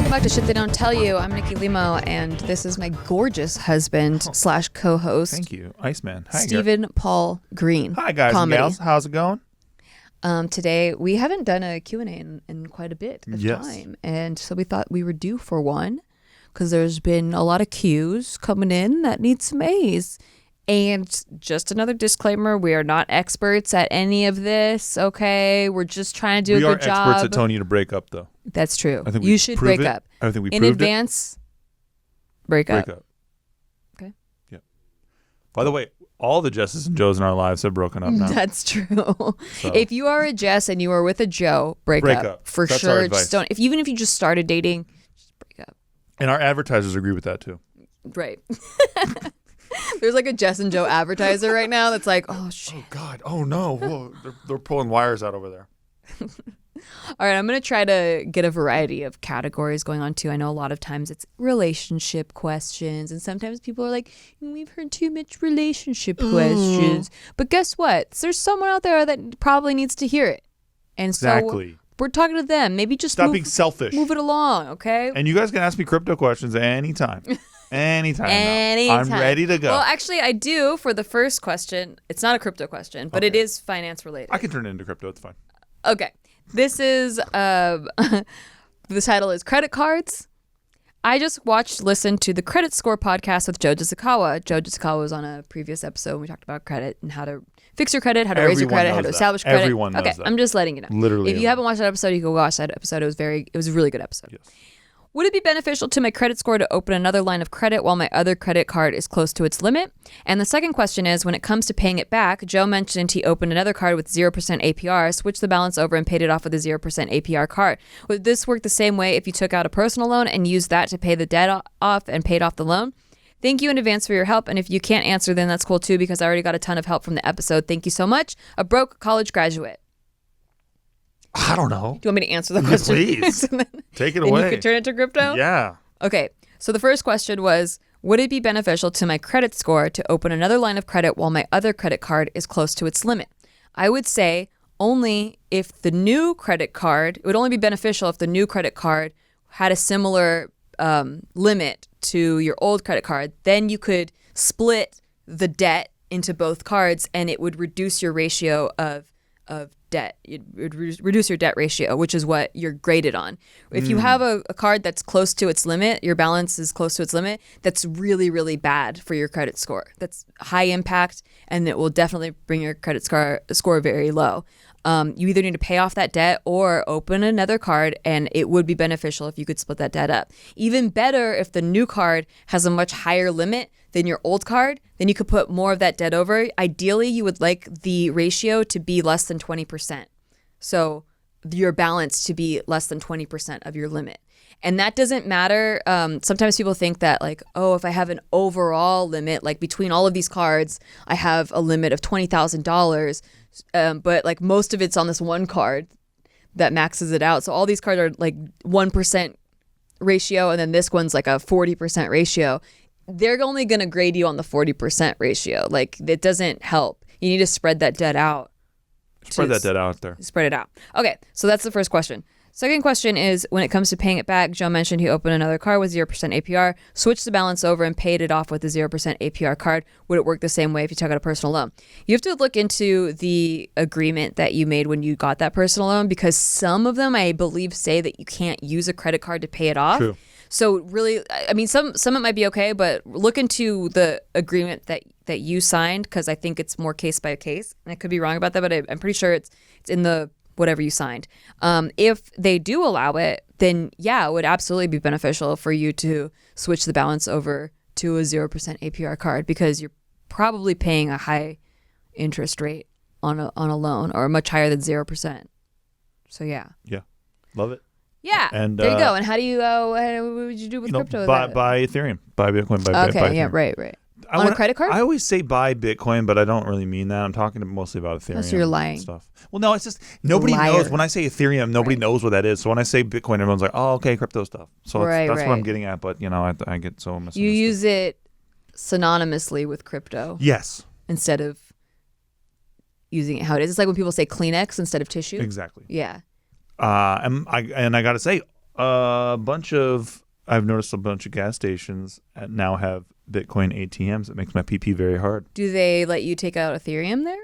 Welcome back to Shit They Don't Tell You. I'm Nikki Limo, and this is my gorgeous husband / co-host. Thank you, Iceman. Hi, Stephen Paul Green. Hi, guys and gals. How's it going? Today, we haven't done a Q&A in quite a bit of time, and so we thought we were due for one because there's been a lot of Qs coming in that need some A's. And just another disclaimer, we are not experts at any of this, okay? We're just trying to do a good job. We are experts at telling you to break up, though. That's true. I think you should break up. I think we in proved advance, break up. Okay. Yeah. By the way, all the Jesses and Joes in our lives have broken up now. That's true. So. If you are a Jess and you are with a Joe, break up. For That's sure. Our advice. Just don't. Even if you just started dating, just break up. And our advertisers agree with that, too. Right. There's like a Jess and Joe advertiser right now that's like, oh, shit. Oh, God. Oh, no. Whoa. They're pulling wires out over there. All right, I'm going to try to get a variety of categories going on, too. I know a lot of times it's relationship questions, and sometimes people are like, we've heard too much relationship questions. But guess what? There's someone out there that probably needs to hear it. And so we're talking to them. Maybe just stop being selfish. Move it along, okay? And you guys can ask me crypto questions anytime. Anytime. I'm ready to go. Well, actually, I do for the first question. It's not a crypto question, but it is finance related. I can turn it into crypto. It's fine. Okay. This is, the title is Credit Cards. I just listened to the Credit Score podcast with Joe Jisukawa. Joe Jisukawa was on a previous episode when we talked about credit and how to fix your credit, how to raise your credit, how to establish credit. Everyone knows that. I'm just letting you know. Literally. If you haven't watched that episode, you can watch that episode. It was a really good episode. Yes. Would it be beneficial to my credit score to open another line of credit while my other credit card is close to its limit? And the second question is, when it comes to paying it back, Joe mentioned he opened another card with 0% APR, switched the balance over, and paid it off with a 0% APR card. Would this work the same way if you took out a personal loan and used that to pay the debt off and paid off the loan? Thank you in advance for your help. And if you can't answer, then that's cool too, because I already got a ton of help from the episode. Thank you so much. A broke college graduate. I don't know. Do you want me to answer the question? Please. Take it away. You can turn it to crypto? Yeah. Okay. So the first question was, would it be beneficial to my credit score to open another line of credit while my other credit card is close to its limit? I would say only if the new credit card, it would only be beneficial if the new credit card had a similar limit to your old credit card. Then you could split the debt into both cards and it would reduce your ratio of debt. It would reduce your debt ratio, which is what you're graded on. If you have a card that's close to its limit, your balance is close to its limit, that's really, really bad for your credit score. That's high impact, and it will definitely bring your credit score very low. You either need to pay off that debt or open another card, and it would be beneficial if you could split that debt up. Even better if the new card has a much higher limit than your old card, then you could put more of that debt over. Ideally, you would like the ratio to be less than 20%. So your balance to be less than 20% of your limit. And that doesn't matter. Sometimes people think that like, oh, if I have an overall limit, like between all of these cards, I have a limit of $20,000. But like most of it's on this one card that maxes it out. So all these cards are like 1% ratio, and then this one's like a 40% ratio. They're only going to grade you on the 40% ratio. Like it doesn't help. You need to spread that debt out. Spread that debt out there. Spread it out. Okay, so that's the first question. Second question is, when it comes to paying it back, Joe mentioned he opened another card with 0% APR, switched the balance over, and paid it off with a 0% APR card. Would it work the same way if you took out a personal loan? You have to look into the agreement that you made when you got that personal loan, because some of them, I believe, say that you can't use a credit card to pay it off. True. So really, I mean, some it might be okay, but look into the agreement that you signed, because I think it's more case by case. And I could be wrong about that, but I'm pretty sure it's in the whatever you signed. If they do allow it, then yeah, it would absolutely be beneficial for you to switch the balance over to a 0% APR card, because you're probably paying a high interest rate on a loan, or much higher than 0%. So yeah. Yeah. Love it. Yeah, and there you go. And how do you? What would you do with crypto? Buy Ethereum, buy Bitcoin, buy yeah, Ethereum. right. On a credit card? I always say buy Bitcoin, but I don't really mean that. I'm talking mostly about Ethereum. So you're lying. Stuff. Well, no, it's just nobody knows. When I say Ethereum, nobody knows what that is. So when I say Bitcoin, everyone's like, "Oh, okay, crypto stuff." So that's what I'm getting at. But I get so misunderstood. You use it synonymously with crypto. Yes. Instead of using it how it is. It's like when people say Kleenex instead of tissue. Exactly. Yeah. And I got to say, I've noticed a bunch of gas stations now have Bitcoin ATMs. It makes my PP very hard. Do they let you take out Ethereum there?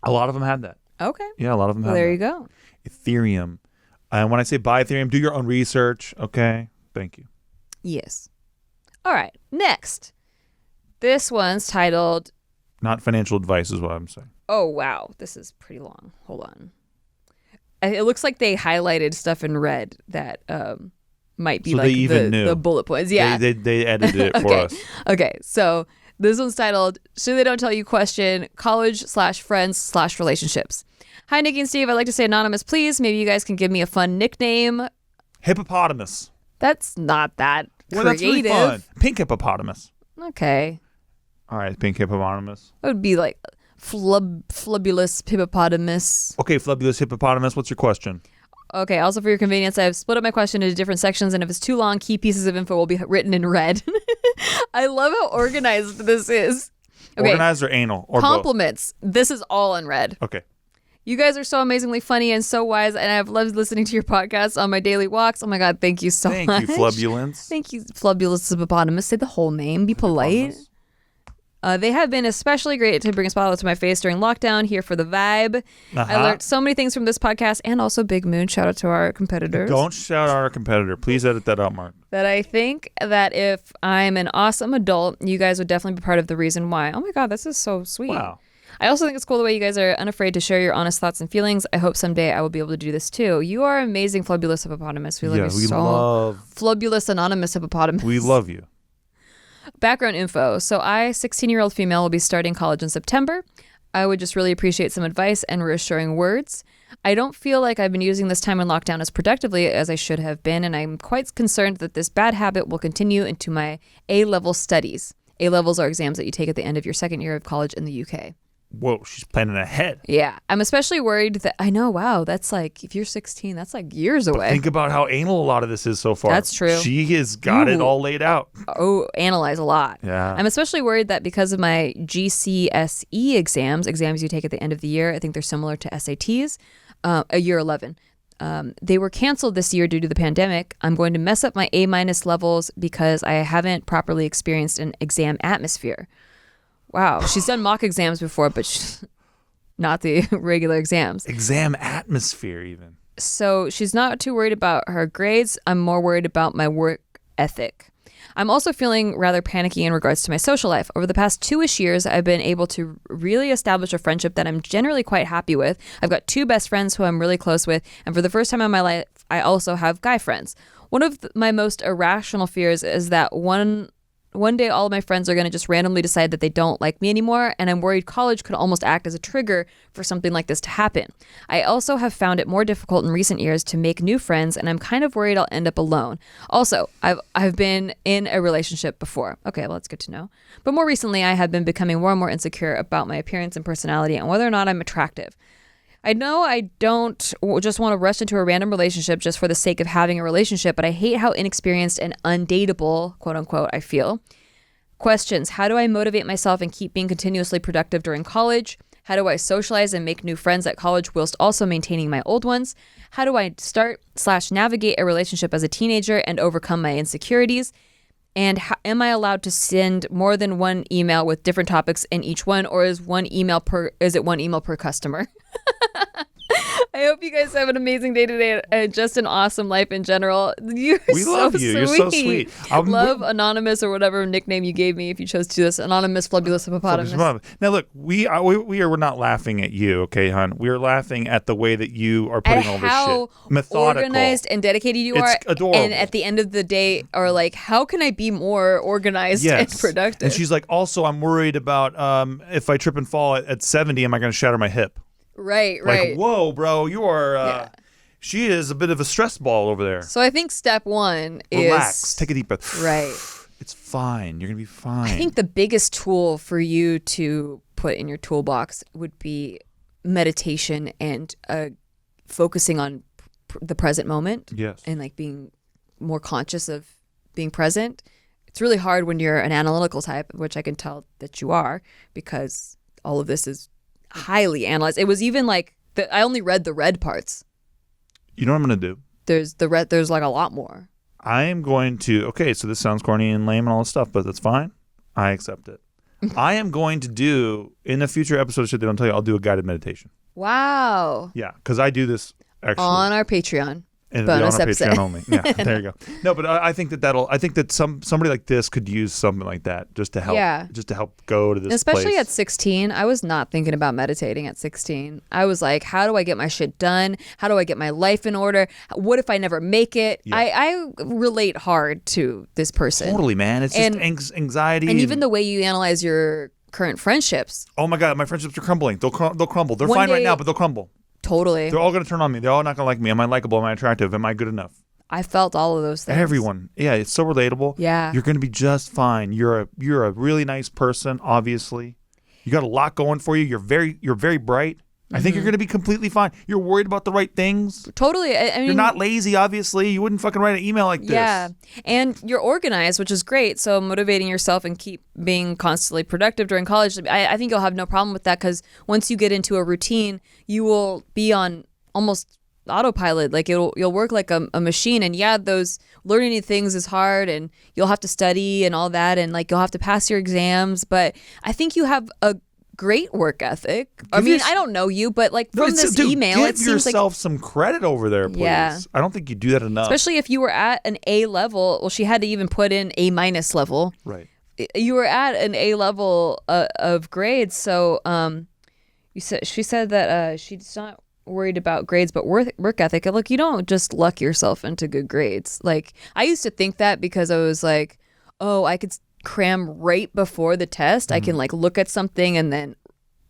A lot of them have that. Okay. Yeah, a lot of them have there that. You go. Ethereum. And when I say buy Ethereum, do your own research. Okay. Thank you. Yes. All right. Next. This one's titled... Not financial advice is what I'm saying. Oh, wow. This is pretty long. Hold on. It looks like they highlighted stuff in red that might be like the bullet points. Yeah. They edited it for us. Okay. So this one's titled, So They Don't Tell You Question, College/Friends/Relationships. Hi, Nikki and Steve. I'd like to say anonymous, please. Maybe you guys can give me a fun nickname. Hippopotamus. That's not that creative. Well, that's really fun. Pink hippopotamus. Okay. All right, pink hippopotamus. It would be like flubulous hippopotamus. Okay, flubulous hippopotamus. What's your question? Okay, also for your convenience, I've split up my question into different sections, and if it's too long, key pieces of info will be written in red. I love how organized this is. Okay. Organized or anal? Or compliments. Both? This is all in red. Okay. You guys are so amazingly funny and so wise, and I've loved listening to your podcast on my daily walks. Oh my God, thank you so much. Thank you, Flubulence. Thank you, Flubulous hippopotamus. Say the whole name. Be polite. They have been especially great to bring a spotlight to my face during lockdown, here for the vibe. I learned so many things from this podcast, and also Big Moon. Shout out to our competitors. Don't shout out our competitor. Please edit that out, Mark. That I think that if I'm an awesome adult, you guys would definitely be part of the reason why. Oh my God, this is so sweet. Wow. I also think it's cool the way you guys are unafraid to share your honest thoughts and feelings. I hope someday I will be able to do this too. You are amazing, Flubulous hippopotamus. We love you so. Love Flubulous anonymous hippopotamus. We love you. Background info. So I, 16-year-old female, will be starting college in September. I would just really appreciate some advice and reassuring words. I don't feel like I've been using this time in lockdown as productively as I should have been, and I'm quite concerned that this bad habit will continue into my A-level studies. A-levels are exams that you take at the end of your second year of college in the UK. Whoa, she's planning ahead. Yeah. I'm especially worried that, I know, wow, that's like, if you're 16, that's like years away. But think about how anal a lot of this is so far. That's true. She has got it all laid out. Oh, analyze a lot. Yeah. I'm especially worried that because of my GCSE exams you take at the end of the year, I think they're similar to SATs, year 11. They were canceled this year due to the pandemic. I'm going to mess up my A- levels because I haven't properly experienced an exam atmosphere. Wow, she's done mock exams before, but not the regular exams. Exam atmosphere, even. So she's not too worried about her grades. I'm more worried about my work ethic. I'm also feeling rather panicky in regards to my social life. Over the past 2-ish years, I've been able to really establish a friendship that I'm generally quite happy with. I've got 2 best friends who I'm really close with, and for the first time in my life, I also have guy friends. One of my most irrational fears is that one day all of my friends are going to just randomly decide that they don't like me anymore, and I'm worried college could almost act as a trigger for something like this to happen. I also have found it more difficult in recent years to make new friends, and I'm kind of worried I'll end up alone. Also, I've been in a relationship before. Okay, well, that's good to know. But more recently, I have been becoming more and more insecure about my appearance and personality and whether or not I'm attractive. I know I don't just want to rush into a random relationship just for the sake of having a relationship, but I hate how inexperienced and undateable, quote unquote, I feel. Questions. How do I motivate myself and keep being continuously productive during college? How do I socialize and make new friends at college whilst also maintaining my old ones? How do I start/navigate a relationship as a teenager and overcome my insecurities? And am I allowed to send more than one email with different topics in each one, or is it one email per customer? I hope you guys have an amazing day today and just an awesome life in general. We love you. Sweet. You're so sweet. Love Anonymous, or whatever nickname you gave me if you chose to do this. Anonymous Flubulous Hippopotamus. Now look, we're not laughing at you, okay, hon? We're laughing at the way that you are putting all this shit. Methodical. Organized and dedicated you are. It's adorable. And at the end of the day are like, how can I be more organized and productive? And she's like, also, I'm worried about if I trip and fall at 70, am I going to shatter my hip? Right. Like, whoa, bro, you are. She is a bit of a stress ball over there. So I think step 1 is relax, take a deep breath. Right. It's fine. You're gonna be fine. I think the biggest tool for you to put in your toolbox would be meditation and focusing on the present moment. Yes. And like being more conscious of being present. It's really hard when you're an analytical type, which I can tell that you are, because all of this is highly analyzed. It was even like I only read the red parts. You know what I'm going to do? there's like a lot more. I am going to, okay, so this sounds corny and lame and all this stuff, but that's fine. I accept it. I am going to do, in a future episode of Shit They Don't Tell You, I'll do a guided meditation. Wow. Yeah, because I do this actually. On our Patreon. And bonus on our episode. Patreon only. Yeah, there you go. No, but I think that somebody like this could use something like that just to help. Yeah. Just to help go to this Especially place. at 16, I was not thinking about meditating at 16. I was like, how do I get my shit done? How do I get my life in order? What if I never make it? Yeah. I relate hard to this person. Totally, man. It's just anxiety. And even the way you analyze your current friendships. Oh my God, my friendships are crumbling. They'll crumble. They're fine right now, but they'll crumble. Totally. They're all going to turn on me. They're all not going to like me. Am I likable? Am I attractive? Am I good enough? I felt all of those things. Everyone. Yeah, it's so relatable. Yeah. You're going to be just fine. You're a really nice person, obviously. You got a lot going for you. You're very bright. I think you're going to be completely fine. You're worried about the right things. Totally. I mean, you're not lazy, obviously. You wouldn't fucking write an email like this. Yeah. And you're organized, which is great. So motivating yourself and keep being constantly productive during college, I think you'll have no problem with that, because once you get into a routine, you will be on almost autopilot. Like you'll work like a machine. And yeah, those learning new things is hard, and you'll have to study and all that, and like you'll have to pass your exams. But I think you have a great work ethic. I don't know you, but like from this email, it seems like give yourself some credit over there, please. Yeah. I don't think you do that enough. Especially if you were at an A level. Well, she had to even put in A- level. Right. You were at an A level of grades, so she said that she's not worried about grades, but work ethic. Look, you don't just luck yourself into good grades. Like I used to think that, because I was like, oh, I could cram right before the test. I can like look at something and then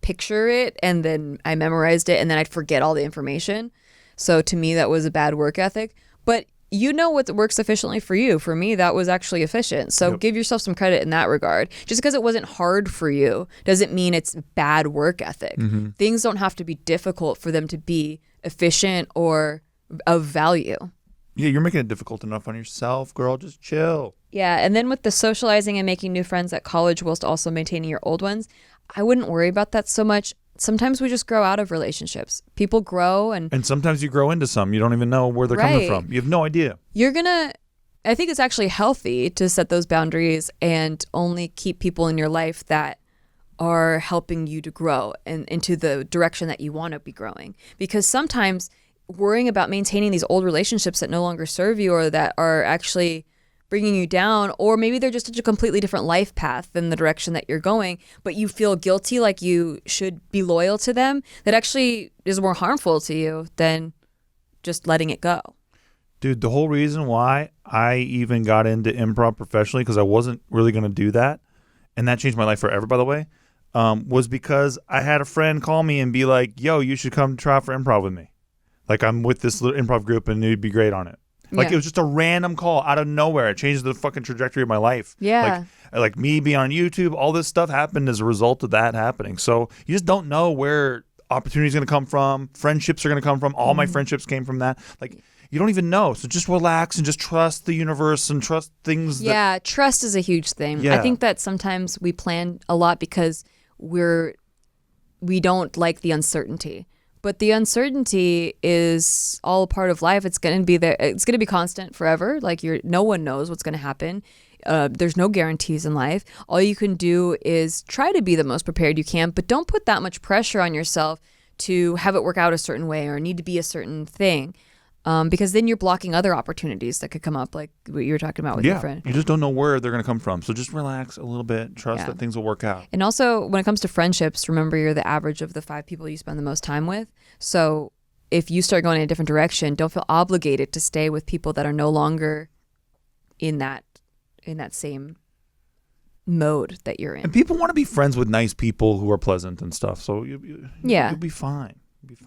picture it, and then I memorized it, and then I'd forget all the information. So to me, that was a bad work ethic. But you know what works efficiently for you. For me, that was actually efficient. So give yourself some credit in that regard. Just because it wasn't hard for you doesn't mean it's bad work ethic. Things don't have to be difficult for them to be efficient or of value. Yeah, you're making it difficult enough on yourself, girl. Just chill. Yeah, and then with the socializing and making new friends at college whilst also maintaining your old ones, I wouldn't worry about that so much. Sometimes we just grow out of relationships. People grow, and sometimes you grow into some. You don't even know where they're coming from. You have no idea. I think it's actually healthy to set those boundaries and only keep people in your life that are helping you to grow and into the direction that you want to be growing. Because sometimes worrying about maintaining these old relationships that no longer serve you, or that are actually bringing you down, or maybe they're just such a completely different life path than the direction that you're going, but you feel guilty like you should be loyal to them, that actually is more harmful to you than just letting it go. Dude, the whole reason why I even got into improv professionally, because I wasn't really going to do that, and that changed my life forever, by the way, was because I had a friend call me and be like, yo, you should come try out for improv with me. Like, I'm with this little improv group and you'd be great on it. Like, it was just a random call out of nowhere. It changed the fucking trajectory of my life. Yeah. Like me being on YouTube, all this stuff happened as a result of that happening. So you just don't know where opportunity is going to come from. Friendships are going to come from. All my friendships came from that. Like, you don't even know. So just relax and just trust the universe and trust things. Yeah, trust is a huge thing. Yeah. I think that sometimes we plan a lot because we don't like the uncertainty. But the uncertainty is all a part of life. It's going to be there. It's going to be constant forever. Like no one knows what's going to happen. There's no guarantees in life. All you can do is try to be the most prepared you can, but don't put that much pressure on yourself to have it work out a certain way or need to be a certain thing. Because then you're blocking other opportunities that could come up, like what you were talking about with your friend. You just don't know where they're going to come from. So just relax a little bit. Trust that things will work out. And also, when it comes to friendships, remember you're the average of the 5 people you spend the most time with. So if you start going in a different direction, don't feel obligated to stay with people that are no longer in that same mode that you're in. And people want to be friends with nice people who are pleasant and stuff. So you'll be fine.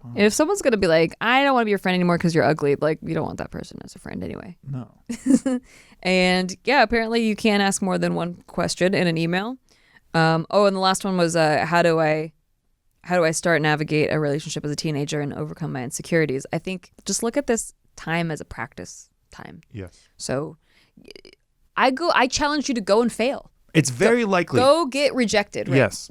And if someone's going to be like, I don't want to be your friend anymore because you're ugly, like, you don't want that person as a friend anyway. No. And yeah, apparently you can't ask more than one question in an email. And the last one was, how do I start navigate a relationship as a teenager and overcome my insecurities? I think just look at this time as a practice time. Yes. So I challenge you to go and fail. It's very likely. Go get rejected. Right? Yes.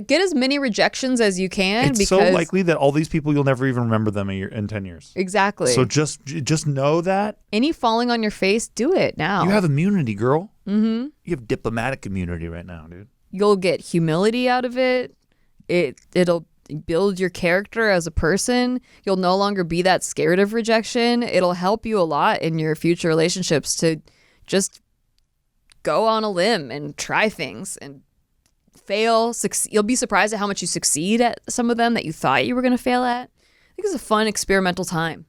Get as many rejections as you can. It's so likely that all these people, you'll never even remember them in 10 years. Exactly. So just know that. Any falling on your face, do it now. You have immunity, girl. Mm-hmm. You have diplomatic immunity right now, dude. You'll get humility out of it. It'll build your character as a person. You'll no longer be that scared of rejection. It'll help you a lot in your future relationships to just go on a limb and try things and fail. You'll be surprised at how much you succeed at some of them that you thought you were going to fail at. I think it's a fun experimental time.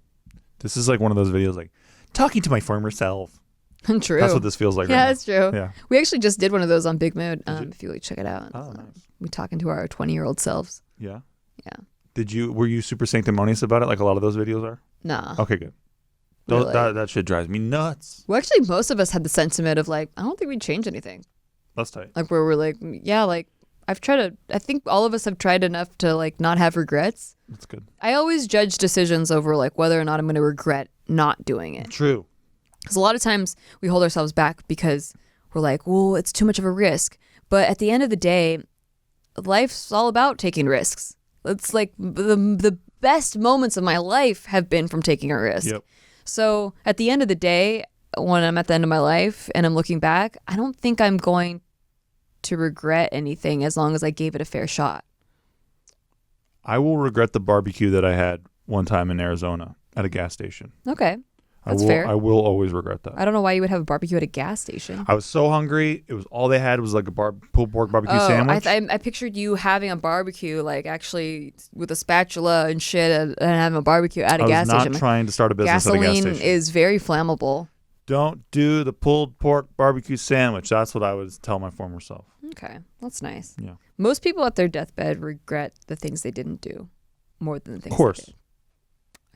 This is like one of those videos like talking to my former self. True. That's what this feels like. Yeah, right that's true. Yeah. We actually just did one of those on Big Mood. If you check it out. Oh, nice. We talking to our 20-year-old selves. Yeah. Yeah. Were you super sanctimonious about it like a lot of those videos are? Nah. Okay, good. Really. That shit drives me nuts. Well, actually, most of us had the sentiment of like, I don't think we'd change anything. That's tight. Like where we're like, yeah, like I think all of us have tried enough to like not have regrets. That's good. I always judge decisions over like whether or not I'm going to regret not doing it. True. Because a lot of times we hold ourselves back because we're like, well, it's too much of a risk. But at the end of the day, life's all about taking risks. It's like the best moments of my life have been from taking a risk. Yep. So at the end of the day, when I'm at the end of my life and I'm looking back, I don't think I'm going to regret anything as long as I gave it a fair shot. I will regret the barbecue that I had one time in Arizona at a gas station. Okay. That's fair. fair. I will always regret that. I don't know why you would have a barbecue at a gas station. I was so hungry. It was all they had was like a pulled pork barbecue sandwich. I pictured you having a barbecue, like actually with a spatula and shit, and having a barbecue at a gas station. I was not trying to start a business at a gas station. Gasoline is very flammable. Don't do the pulled pork barbecue sandwich. That's what I would tell my former self. Okay, that's nice. Yeah. Most people at their deathbed regret the things they didn't do more than the things of course. They did.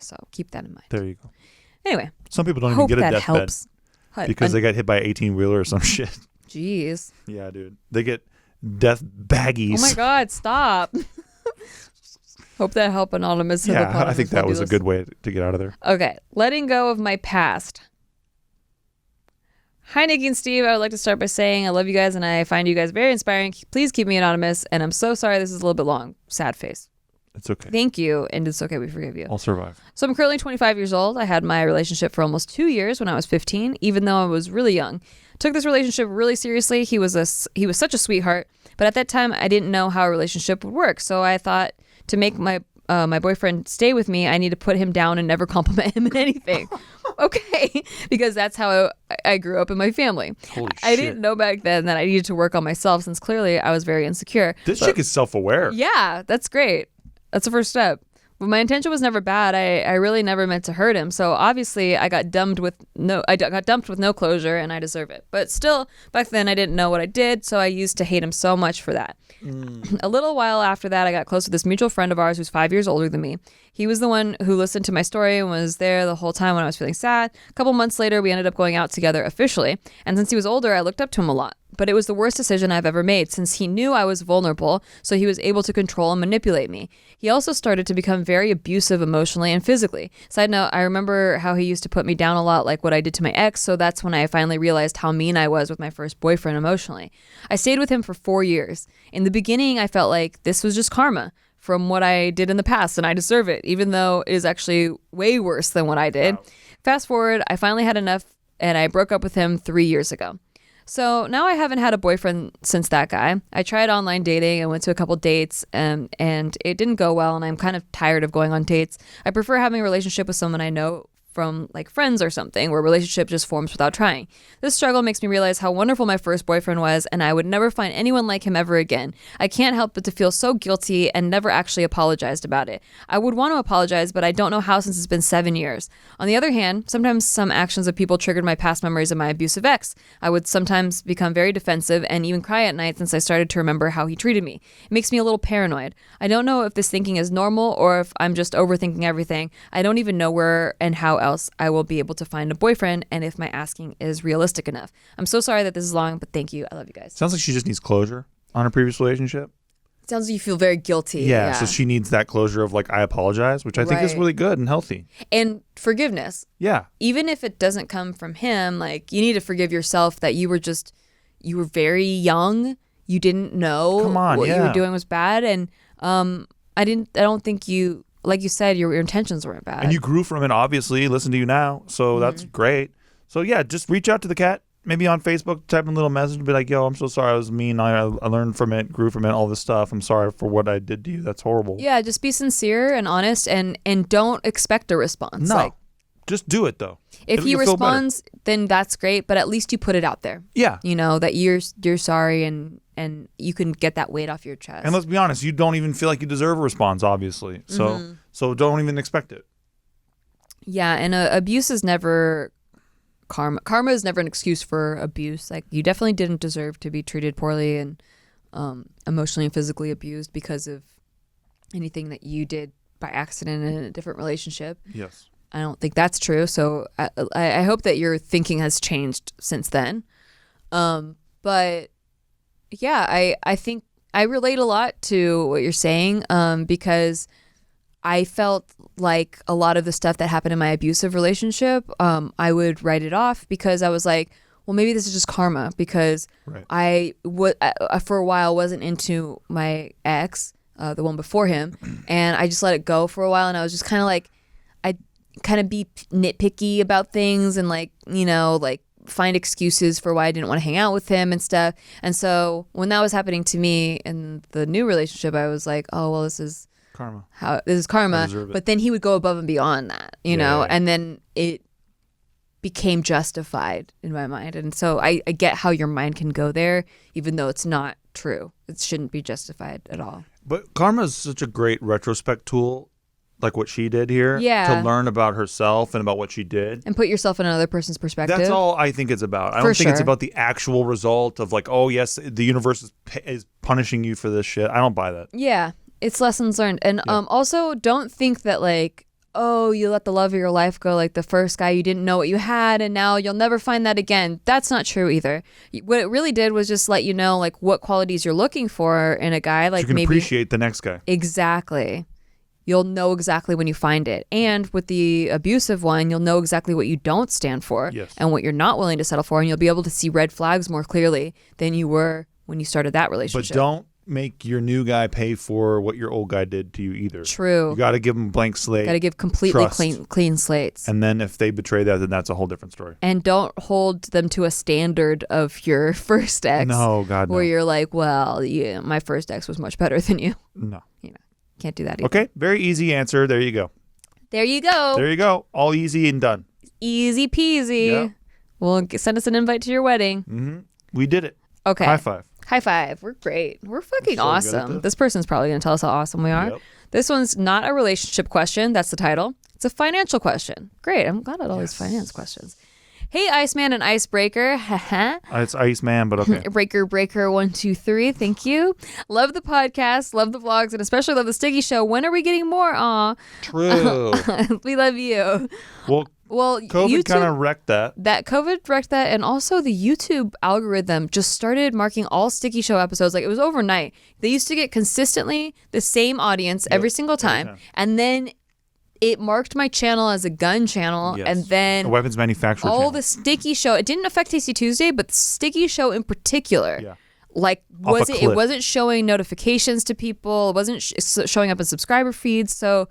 So keep that in mind. There you go. Anyway. Some people don't even get a deathbed helps. because they got hit by an 18-wheeler or some shit. Jeez. Yeah, dude. They get death baggies. Oh my God, stop. Hope that helped, Anonymous. Yeah, I think that was a good way to get out of there. Okay. Letting go of my past. Hi, Nikki and Steve. I would like to start by saying I love you guys and I find you guys very inspiring. Please keep me anonymous. And I'm so sorry this is a little bit long. Sad face. It's okay. Thank you. And it's okay. We forgive you. I'll survive. So I'm currently 25 years old. I had my relationship for almost 2 years when I was 15, even though I was really young. Took this relationship really seriously. He was such a sweetheart. But at that time, I didn't know how a relationship would work. So I thought to make my boyfriend stay with me, I need to put him down and never compliment him in anything. Okay, because that's how I grew up in my family. Holy shit. I didn't know back then that I needed to work on myself since clearly I was very insecure. This chick is self-aware. Yeah, that's great. That's the first step. But my intention was never bad. I really never meant to hurt him. So obviously I got dumped with no closure and I deserve it. But still, back then I didn't know what I did, so I used to hate him so much for that. A little while after that, I got close with this mutual friend of ours who's 5 years older than me. He was the one who listened to my story and was there the whole time when I was feeling sad. A couple months later, we ended up going out together officially. And since he was older, I looked up to him a lot. But it was the worst decision I've ever made since he knew I was vulnerable, so he was able to control and manipulate me. He also started to become very abusive emotionally and physically. Side note, I remember how he used to put me down a lot like what I did to my ex, so that's when I finally realized how mean I was with my first boyfriend emotionally. I stayed with him for 4 years. In the beginning, I felt like this was just karma from what I did in the past, and I deserve it, even though it is actually way worse than what I did. Wow. Fast forward, I finally had enough, and I broke up with him 3 years ago. So now I haven't had a boyfriend since that guy. I tried online dating and went to a couple dates and it didn't go well, and I'm kind of tired of going on dates. I prefer having a relationship with someone I know from like friends or something, where a relationship just forms without trying. This struggle makes me realize how wonderful my first boyfriend was, and I would never find anyone like him ever again. I can't help but to feel so guilty and never actually apologized about it. I would want to apologize, but I don't know how since it's been 7 years. On the other hand, sometimes some actions of people triggered my past memories of my abusive ex. I would sometimes become very defensive and even cry at night since I started to remember how he treated me. It makes me a little paranoid. I don't know if this thinking is normal or if I'm just overthinking everything. I don't even know where and how else I will be able to find a boyfriend and if my asking is realistic enough. I'm so sorry that this is long, but thank you. I love you guys. Sounds like she just needs closure on her previous relationship. Sounds like you feel very guilty. Yeah, so she needs that closure of like, I apologize, which I think is really good and healthy. And forgiveness. Yeah. Even if it doesn't come from him, like you need to forgive yourself that you you were very young. You didn't know Come on, what you yeah. were doing was bad. And I don't think you, like you said, your intentions weren't bad. And you grew from it, obviously. Listen to you now. So that's great. So yeah, just reach out to the cat. Maybe on Facebook, type in a little message and be like, yo, I'm so sorry I was mean. I learned from it, grew from it, all this stuff. I'm sorry for what I did to you. That's horrible. Yeah, just be sincere and honest and don't expect a response. No. Like, just do it, though. if he You'll feel better. responds, then that's great. But at least you put it out there. Yeah. You know, that you're sorry and you can get that weight off your chest. And let's be honest, you don't even feel like you deserve a response, obviously. So don't even expect it. Yeah, and abuse is never karma. Karma is never an excuse for abuse. Like, you definitely didn't deserve to be treated poorly and emotionally and physically abused because of anything that you did by accident in a different relationship. Yes. I don't think that's true. So I hope that your thinking has changed since then. But yeah, I think I relate a lot to what you're saying because I felt like a lot of the stuff that happened in my abusive relationship, I would write it off because I was like, well, maybe this is just karma because I for a while wasn't into my ex, the one before him, and I just let it go for a while, and I was just kind of like, I kind of be nitpicky about things and like, you know, like find excuses for why I didn't want to hang out with him and stuff. And so when that was happening to me in the new relationship, I was like, oh, well, this is karma. This is karma. But then he would go above and beyond that, you know, and then it became justified in my mind. And so I get how your mind can go there, even though it's not true. It shouldn't be justified at all. But karma is such a great retrospect tool, like what she did here, Yeah. to learn about herself and about what she did. And put yourself in another person's perspective. That's all I think it's about. I don't think it's about the actual result of like, oh, yes, the universe is punishing you for this shit. I don't buy that. Yeah. It's lessons learned. And also don't think that like, oh, you let the love of your life go, like the first guy, you didn't know what you had and now you'll never find that again. That's not true either. What it really did was just let you know like what qualities you're looking for in a guy. Like, you can maybe appreciate the next guy. Exactly. You'll know exactly when you find it. And with the abusive one, you'll know exactly what you don't stand for and what you're not willing to settle for. And you'll be able to see red flags more clearly than you were when you started that relationship. But don't make your new guy pay for what your old guy did to you either. True. You got to give him a blank slate. Got to give completely clean slates. And then if they betray that, then that's a whole different story. And don't hold them to a standard of your first ex. No, God, no. Where you're like, well, yeah, my first ex was much better than you. No. You know, can't do that either. Okay, very easy answer. There you go. There you go. There you go. All easy and done. Easy peasy. Yeah. Well, send us an invite to your wedding. Mm-hmm. We did it. Okay. High five. High five. We're great. We're fucking so awesome. This person's probably going to tell us how awesome we are. Yep. This one's not a relationship question. That's the title. It's a financial question. Great. I'm glad at all these finance questions. Hey, Iceman and Icebreaker. It's Iceman, but okay. Breaker 1, 2, 3. Thank you. Love the podcast. Love the vlogs. And especially love the Sticky Show. When are we getting more? Aw. True. We love you. Well, COVID kind of wrecked that. That COVID wrecked that, and also the YouTube algorithm just started marking all Sticky Show episodes. Like, it was overnight. They used to get consistently the same audience every single time, and then it marked my channel as a gun channel, and then a weapons manufacturer all channel. the Sticky Show. It didn't affect Tasty Tuesday, but the Sticky Show in particular. Yeah. Like, it wasn't showing notifications to people. It wasn't showing up in subscriber feeds. So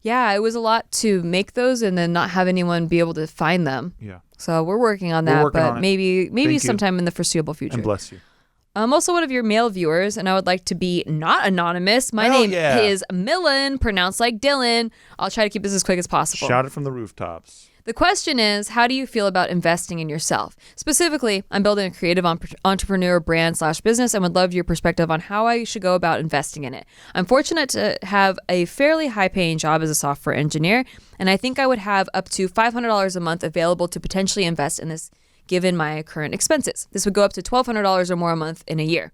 yeah, it was a lot to make those and then not have anyone be able to find them. Yeah. So we're working on that, but maybe sometime in the foreseeable future. And bless you. I'm also one of your male viewers, and I would like to be not anonymous. My name is Millen, pronounced like Dylan. I'll try to keep this as quick as possible. Shout it from the rooftops. The question is, how do you feel about investing in yourself? Specifically, I'm building a creative entrepreneur brand / business and would love your perspective on how I should go about investing in it. I'm fortunate to have a fairly high-paying job as a software engineer, and I think I would have up to $500 a month available to potentially invest in this given my current expenses. This would go up to $1,200 or more a month in a year.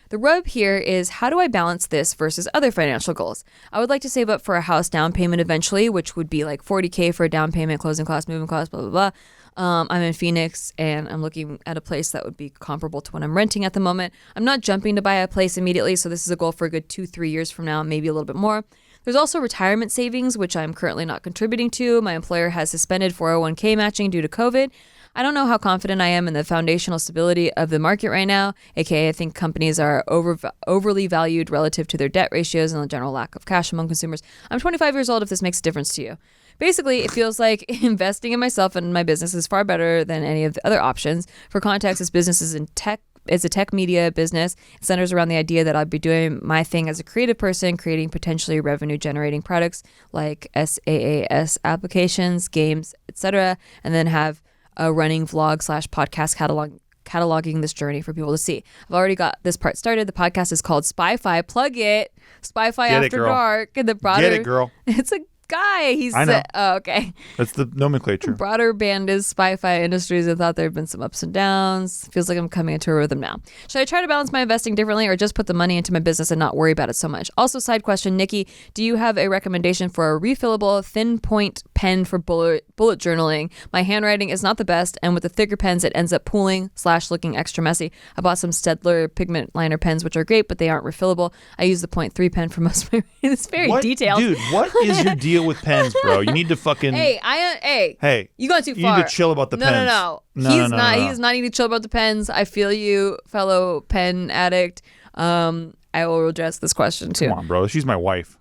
The rub here is, how do I balance this versus other financial goals? I would like to save up for a house down payment eventually, which would be like $40K for a down payment, closing costs, moving costs, blah, blah, blah. I'm in Phoenix and I'm looking at a place that would be comparable to what I'm renting at the moment. I'm not jumping to buy a place immediately, so this is a goal for a good 2-3 years from now, maybe a little bit more. There's also retirement savings, which I'm currently not contributing to. My employer has suspended 401k matching due to COVID. I don't know how confident I am in the foundational stability of the market right now, aka I think companies are overly valued relative to their debt ratios and the general lack of cash among consumers. I'm 25 years old if this makes a difference to you. Basically, it feels like investing in myself and my business is far better than any of the other options. For context, this business is in tech. It's a tech media business. It centers around the idea that I'll be doing my thing as a creative person, creating potentially revenue-generating products like SaaS applications, games, etc., and then have a running vlog/podcast cataloging this journey for people to see. I've already got this part started. The podcast is called Spy-Fi. Plug it. Spy-Fi After Dark. And the broader, Get it, girl. It's a guy. I know. Oh, okay. That's the nomenclature. Broader band is Spy-Fi Industries. I thought there have been some ups and downs. Feels like I'm coming into a rhythm now. Should I try to balance my investing differently or just put the money into my business and not worry about it so much? Also, side question, Nikki, do you have a recommendation for a refillable thin point pen for bullet journaling? My handwriting is not the best, and with the thicker pens, it ends up pooling/looking extra messy. I bought some Stedler pigment liner pens, which are great, but they aren't refillable. I use the 0.3 pen for most of my... It's very detailed. Dude, what is your deal with pens, bro? You need to fucking... Hey, you gone too far. You need to chill about the pens. No. He's not need to chill about the pens. I feel you, fellow pen addict. I will address this question too. Come on, bro. She's my wife.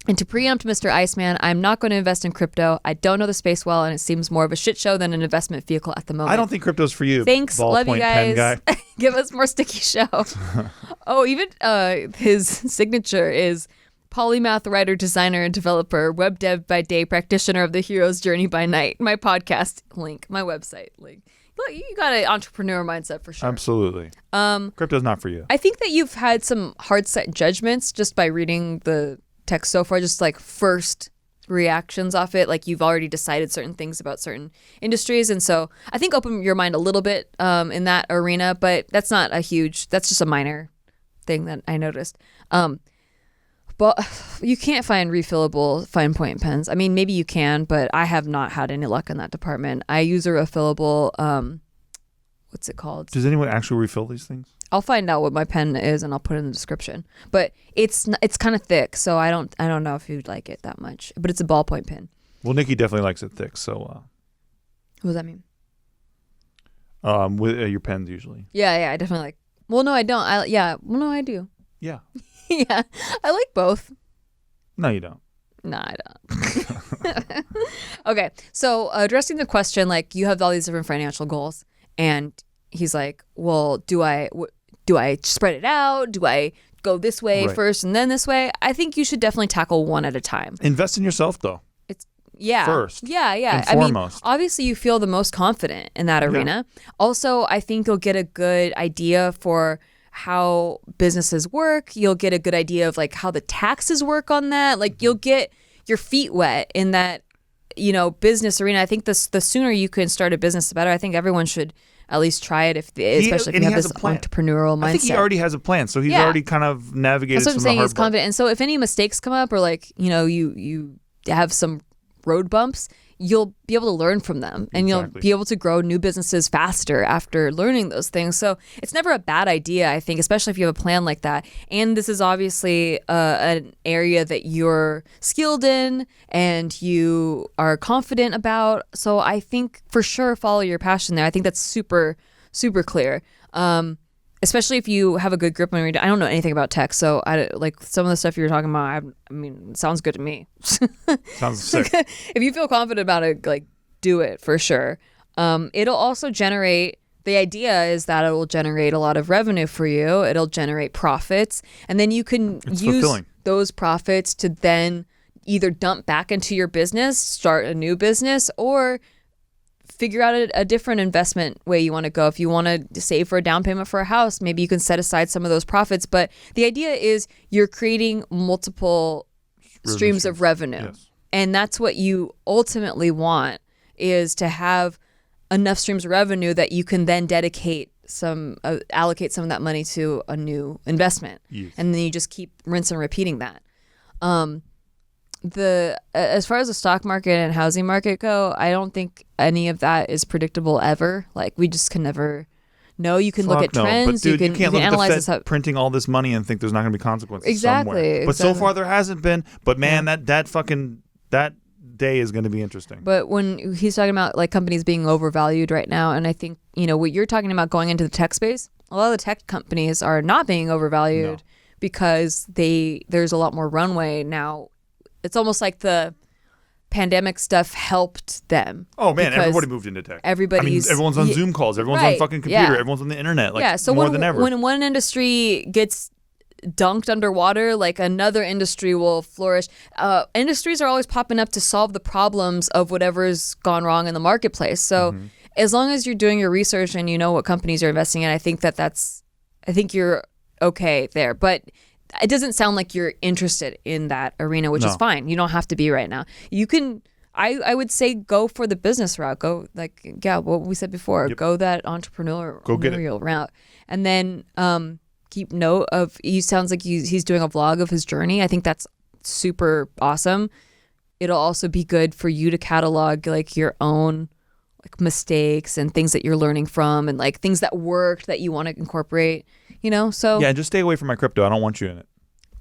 And to preempt Mr. Iceman, I'm not going to invest in crypto. I don't know the space well, and it seems more of a shit show than an investment vehicle at the moment. I don't think crypto's for you. Thanks. Love you guys. Pen guy. Give us more sticky show. Oh, even his signature is polymath writer, designer, and developer, web dev by day, practitioner of the hero's journey by night. My podcast link, my website link. Look, you got an entrepreneur mindset for sure. Absolutely. Crypto's not for you. I think that you've had some hard set judgments just by reading the text so far, just like first reactions off it. Like you've already decided certain things about certain industries. And so I think open your mind a little bit in that arena, but that's just a minor thing that I noticed. But you can't find refillable fine point pens. I mean, maybe you can, but I have not had any luck in that department. I use a refillable, what's it called? Does anyone actually refill these things? I'll find out what my pen is and I'll put it in the description. But it's kind of thick, so I don't know if you'd like it that much. But it's a ballpoint pen. Well, Nikki definitely likes it thick, so. What does that mean? With your pens usually. Yeah, I definitely like. Well, no, I don't. I do. Yeah. Yeah, I like both. No, you don't. No, I don't. Okay, so addressing the question, like you have all these different financial goals, and he's like, well, do I spread it out? Do I go this way first and then this way? I think you should definitely tackle one at a time. Invest in yourself, though. First. Yeah. And foremost. I mean, obviously you feel the most confident in that arena. Yeah. Also, I think you'll get a good idea for how businesses work. You'll get a good idea of like how the taxes work on that. Like you'll get your feet wet in that, business arena. I think the sooner you can start a business, the better. I think everyone should at least try it, especially if you have this entrepreneurial mindset. I think he already has a plan, so he's already kind of navigated. That's what I'm saying. He's part. confident, and so if any mistakes come up, or like you have some road bumps, you'll be able to learn from them, and you'll be able to grow new businesses faster after learning those things. So it's never a bad idea, I think, especially if you have a plan like that. And this is obviously an area that you're skilled in and you are confident about. So I think for sure follow your passion there. I think that's super, super clear. Especially if you have a good grip on your... I don't know anything about tech, so I like some of the stuff you were talking about. I mean, it sounds good to me. Sounds sick. If you feel confident about it, like do it for sure. It'll also generate... The idea is that it will generate a lot of revenue for you. It'll generate profits, and then you can use those profits to then either dump back into your business, start a new business, or figure out a different investment way you want to go. If you want to save for a down payment for a house, maybe you can set aside some of those profits. But the idea is you're creating multiple streams of revenue. Yes. And that's what you ultimately want, is to have enough streams of revenue that you can then allocate some of that money to a new investment. Yes. And then you just keep rinsing and repeating that. As far as the stock market and housing market go, I don't think any of that is predictable ever. Like we just can never know. You can look at trends. But dude, you can't look analyze at the Fed printing all this money and think there's not going to be consequences somewhere. But Exactly. so far there hasn't been. But man, that day is going to be interesting. But when he's talking about like companies being overvalued right now, and I think, what you're talking about going into the tech space, a lot of the tech companies are not being overvalued because there's a lot more runway now. It's almost like the pandemic stuff helped them. Oh man, everybody moved into tech. Everyone's on Zoom calls. Everyone's on fucking computer. Everyone's on the internet. Like so more than ever. When one industry gets dunked underwater, like another industry will flourish. Industries are always popping up to solve the problems of whatever's gone wrong in the marketplace. So as long as you're doing your research and you know what companies you're investing in, I think you're okay there. But it doesn't sound like you're interested in that arena, which is fine. You don't have to be right now. You can, I would say, go for the business route. Go what we said before. Yep. Go that entrepreneurial route, and then keep note of. He sounds like he's doing a vlog of his journey. I think that's super awesome. It'll also be good for you to catalog like your own like mistakes and things that you're learning from, and like things that worked that you want to incorporate. So yeah, just stay away from my crypto. I don't want you in it.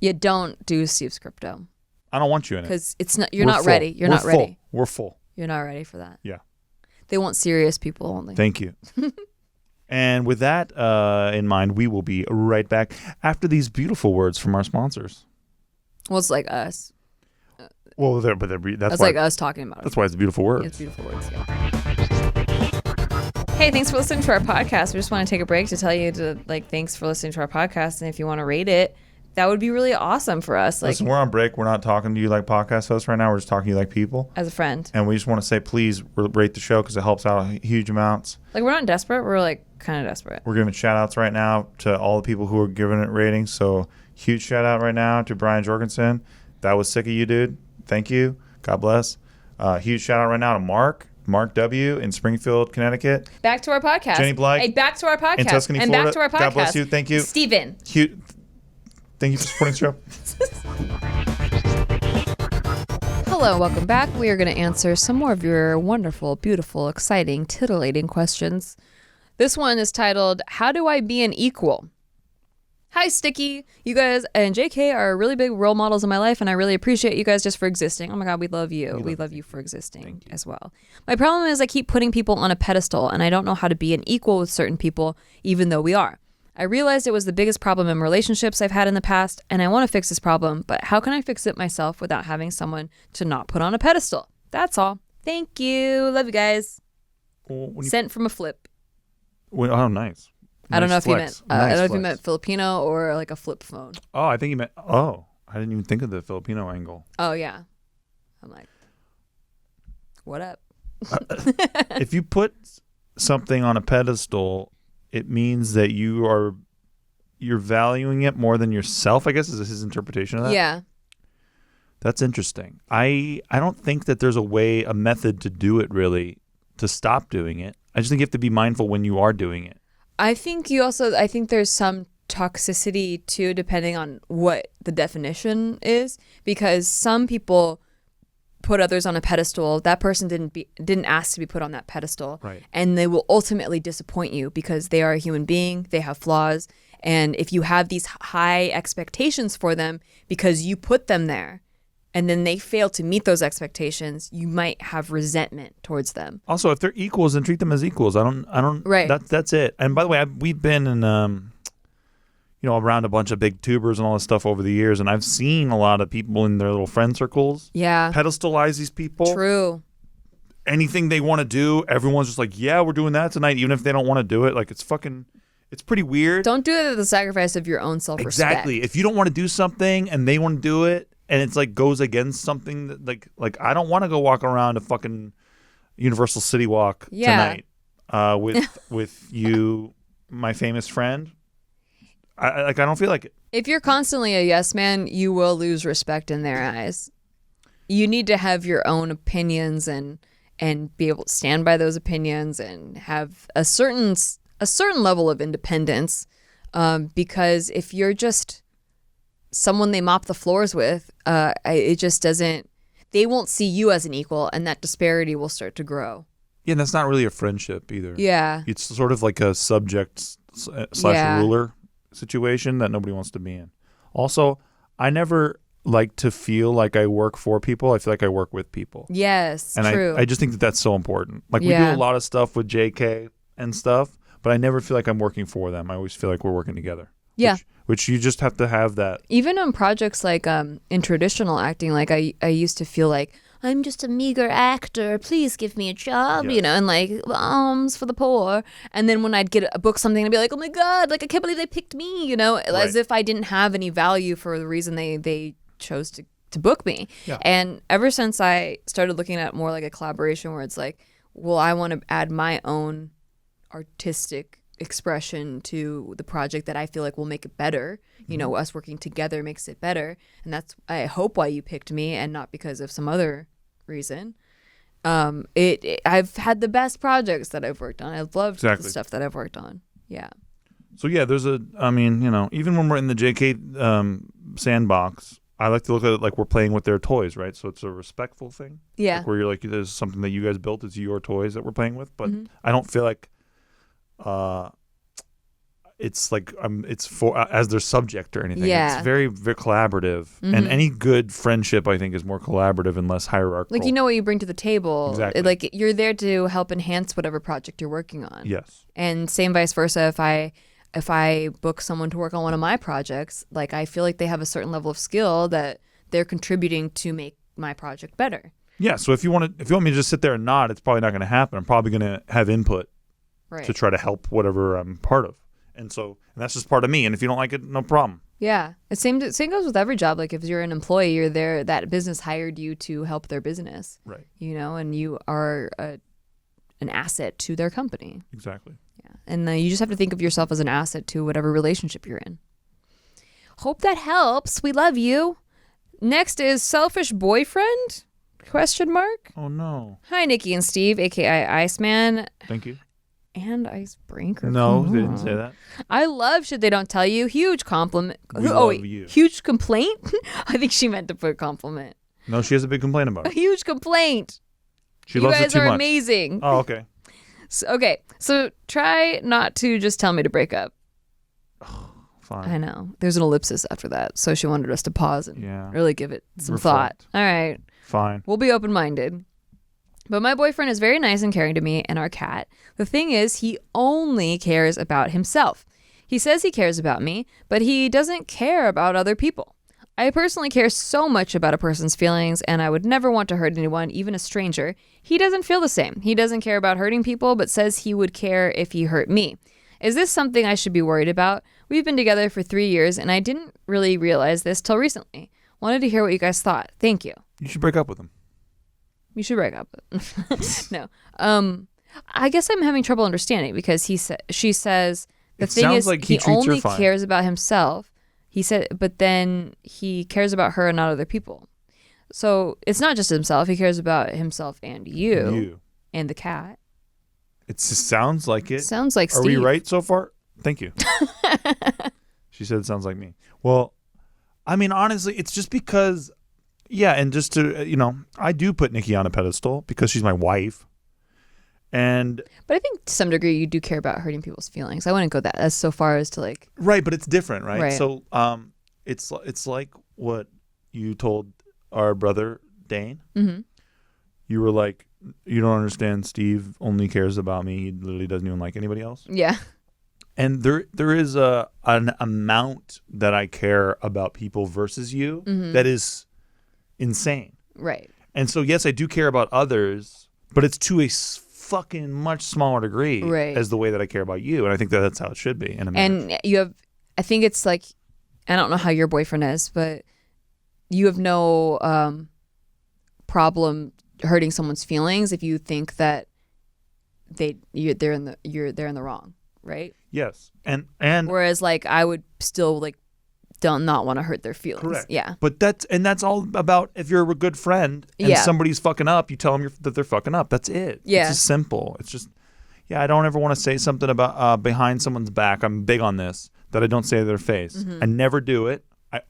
Yeah, don't do Steve's crypto. I don't want you in it because it's not. You're not ready. You're not ready. We're full. You're not ready for that. Yeah, they want serious people only. Thank you. And with that in mind, we will be right back after these beautiful words from our sponsors. Well, it's like us. Well, that's like us talking about it. That's why it's beautiful words. It's beautiful words. Yeah. Hey, thanks for listening to our podcast. We just want to take a break to tell you thanks for listening to our podcast. And if you want to rate it, that would be really awesome for us. Listen, we're on break. We're not talking to you like podcast hosts right now. We're just talking to you like people. As a friend. And we just want to say, please rate the show because it helps out huge amounts. Like, we're not desperate. We're like kind of desperate. We're giving shout outs right now to all the people who are giving it ratings. So huge shout out right now to Brian Jorgensen. That was sick of you, dude. Thank you. God bless. Huge shout out right now to Mark W. in Springfield, Connecticut. Back to our podcast. Jenny Blyke. Hey, back to our podcast. In Tuscany, and Florida. Back to our podcast. God bless you. Thank you. Steven. Thank you for supporting the show. Hello, welcome back. We are going to answer some more of your wonderful, beautiful, exciting, titillating questions. This one is titled, How Do I Be an Equal? Hi, Sticky. You guys and JK are really big role models in my life, and I really appreciate you guys just for existing. Oh my God, we love you. We love you for existing as well. My problem is I keep putting people on a pedestal, and I don't know how to be an equal with certain people, even though we are. I realized it was the biggest problem in relationships I've had in the past, and I want to fix this problem, but how can I fix it myself without having someone to not put on a pedestal? That's all. Thank you. Love you guys. Sent from a flip. Oh, nice. I don't know if flex. you meant. I don't know if you meant Filipino or like a flip phone. Oh, I think you meant. Oh, I didn't even think of the Filipino angle. Oh yeah, I'm like, what up? If you put something on a pedestal, it means that you're valuing it more than yourself. I guess is his interpretation of that. Yeah, that's interesting. I don't think that there's a method to do it really to stop doing it. I just think you have to be mindful when you are doing it. I think there's some toxicity too, depending on what the definition is, because some people put others on a pedestal. That person didn't ask to be put on that pedestal, right? And they will ultimately disappoint you because they are a human being. They have flaws, and if you have these high expectations for them because you put them there, and then they fail to meet those expectations, you might have resentment towards them. Also, if they're equals, then treat them as equals. I don't. Right. That's it. And by the way, we've been in, around a bunch of big tubers and all this stuff over the years, and I've seen a lot of people in their little friend circles. Yeah. Pedestalize these people. True. Anything they want to do, everyone's just like, yeah, we're doing that tonight, even if they don't want to do it. Like, it's pretty weird. Don't do it at the sacrifice of your own self-respect. Exactly. If you don't want to do something and they want to do it, and it's like goes against something that like I don't want to go walk around a fucking Universal City Walk tonight with you, my famous friend. I don't feel like it. If you're constantly a yes man, you will lose respect in their eyes. You need to have your own opinions and be able to stand by those opinions and have a certain level of independence. Because if you're just someone they mop the floors with, it just doesn't, they won't see you as an equal, and that disparity will start to grow. Yeah, and that's not really a friendship either. Yeah. It's sort of like a subject / ruler situation that nobody wants to be in. Also, I never like to feel like I work for people. I feel like I work with people. Yes, and true. I just think that that's so important. Like we do Yeah. a lot of stuff with JK and stuff, but I never feel like I'm working for them. I always feel like we're working together. Yeah. Which you just have to have that. Even on projects like in traditional acting, like I used to feel like I'm just a meager actor. Please give me a job, Yes. you know, and like alms for the poor. And then when I'd get a book something, I'd be like, oh my God, like I can't believe they picked me, you know, as if I didn't have any value for the reason they chose to book me. Yeah. And ever since I started looking at more like a collaboration where it's like, well, I want to add my own artistic expression to the project that I feel like will make it better. You know, us working together makes it better. And that's, I hope, why you picked me and not because of some other reason. I've had the best projects that I've worked on. I've loved the stuff that I've worked on. Yeah. So yeah, even when we're in the JK sandbox, I like to look at it like we're playing with their toys, right? So it's a respectful thing. Yeah. Like where you're like, there's something that you guys built. It's your toys that we're playing with. But I don't feel like it's like it's for as their subject or anything. Yeah. It's very, very collaborative. And any good friendship, I think, is more collaborative and less hierarchical. Like, you know what you bring to the table. Exactly. Like, you're there to help enhance whatever project you're working on. Yes. And same vice versa. If I book someone to work on one of my projects, like I feel like they have a certain level of skill that they're contributing to make my project better. Yeah. So if you want me to just sit there and nod, it's probably not going to happen. I'm probably going to have input to try to help whatever I'm part of. And that's just part of me. And if you don't like it, no problem. Yeah. Same goes with every job. Like if you're an employee, you're there, that business hired you to help their business. Right. You know, and you are an asset to their company. Exactly. Yeah. And you just have to think of yourself as an asset to whatever relationship you're in. Hope that helps. We love you. Next is selfish boyfriend? ? Oh, no. Hi, Nikki and Steve, a.k.a. Iceman. Thank you. And Icebreaker. No, they didn't say that. I love shit they don't tell you. Huge compliment. We love you. Huge complaint? I think she meant to put compliment. No, she has a big complaint about A it. huge complaint. She you loves it guys too are much. amazing. Oh, okay. So try not to just tell me to break up. Fine. I know. There's an ellipsis after that. So she wanted us to pause and really give it some thought. All right. Fine. We'll be open-minded. But my boyfriend is very nice and caring to me and our cat. The thing is, he only cares about himself. He says he cares about me, but he doesn't care about other people. I personally care so much about a person's feelings, and I would never want to hurt anyone, even a stranger. He doesn't feel the same. He doesn't care about hurting people, but says he would care if he hurt me. Is this something I should be worried about? We've been together for 3 years, and I didn't really realize this till recently. Wanted to hear what you guys thought. Thank you. You should break up with him. You should break up. No. I guess I'm having trouble understanding because she says the thing is like he only cares about himself. He said, but then he cares about her and not other people. So it's not just himself. He cares about himself and you. And the cat. It sounds like it. Sounds like Steve. Are we right so far? Thank you. She said it sounds like me. Well, I mean, honestly, it's just because, and just to, I do put Nikki on a pedestal because she's my wife. But I think to some degree you do care about hurting people's feelings. I wouldn't go that as so far as to like. Right, but it's different, right? Right. So it's like what you told our brother Dane. Mm-hmm. You were like, you don't understand. Steve only cares about me. He literally doesn't even like anybody else. Yeah. And there is an amount that I care about people versus you that is insane. Right. And so yes, I do care about others, but it's to a fucking much smaller degree as the way that I care about you. And I think that's how it should be in a marriage. And I think it's like, I don't know how your boyfriend is, but you have no problem hurting someone's feelings if you think that they're in the wrong, right? Yes. And whereas like I would still like don't not want to hurt their feelings. Correct. Yeah. But that's all about if you're a good friend and somebody's fucking up, you tell them that they're fucking up. That's it. Yeah. It's just simple. It's just, I don't ever want to say something about behind someone's back. I'm big on this, that I don't say to their face. Mm-hmm. I never do it.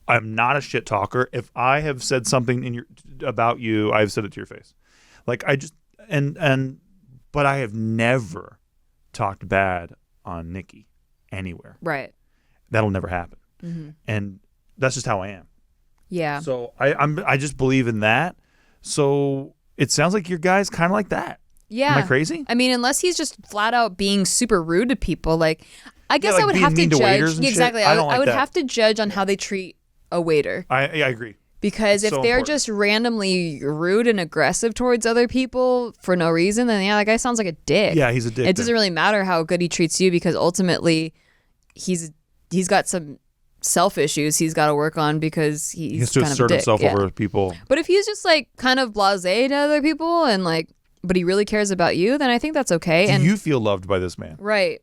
I'm not a shit talker. If I have said something about you, I've said it to your face. Like I just, but I have never talked bad on Nikki anywhere. Right. That'll never happen. Mm-hmm. And that's just how I am. Yeah. So I just believe in that. So it sounds like your guy's kind of like that. Yeah. Am I crazy? I mean, unless he's just flat out being super rude to people, like I guess like I would being have to mean to judge. waiters and shit? Exactly. I don't like I would that. have to judge on how they treat a waiter. I agree. Because if so they're important. just randomly rude and aggressive towards other people for no reason, then yeah, that guy sounds like a dick. Yeah, he's a dick. It doesn't really matter how good he treats you because ultimately he's got some self issues he's got to work on because he he's has to kind assert of a dick. himself Yeah. over people. But if he's just like kind of blasé to other people and like, but he really cares about you, then I think that's okay. Do and you feel loved by this man? right.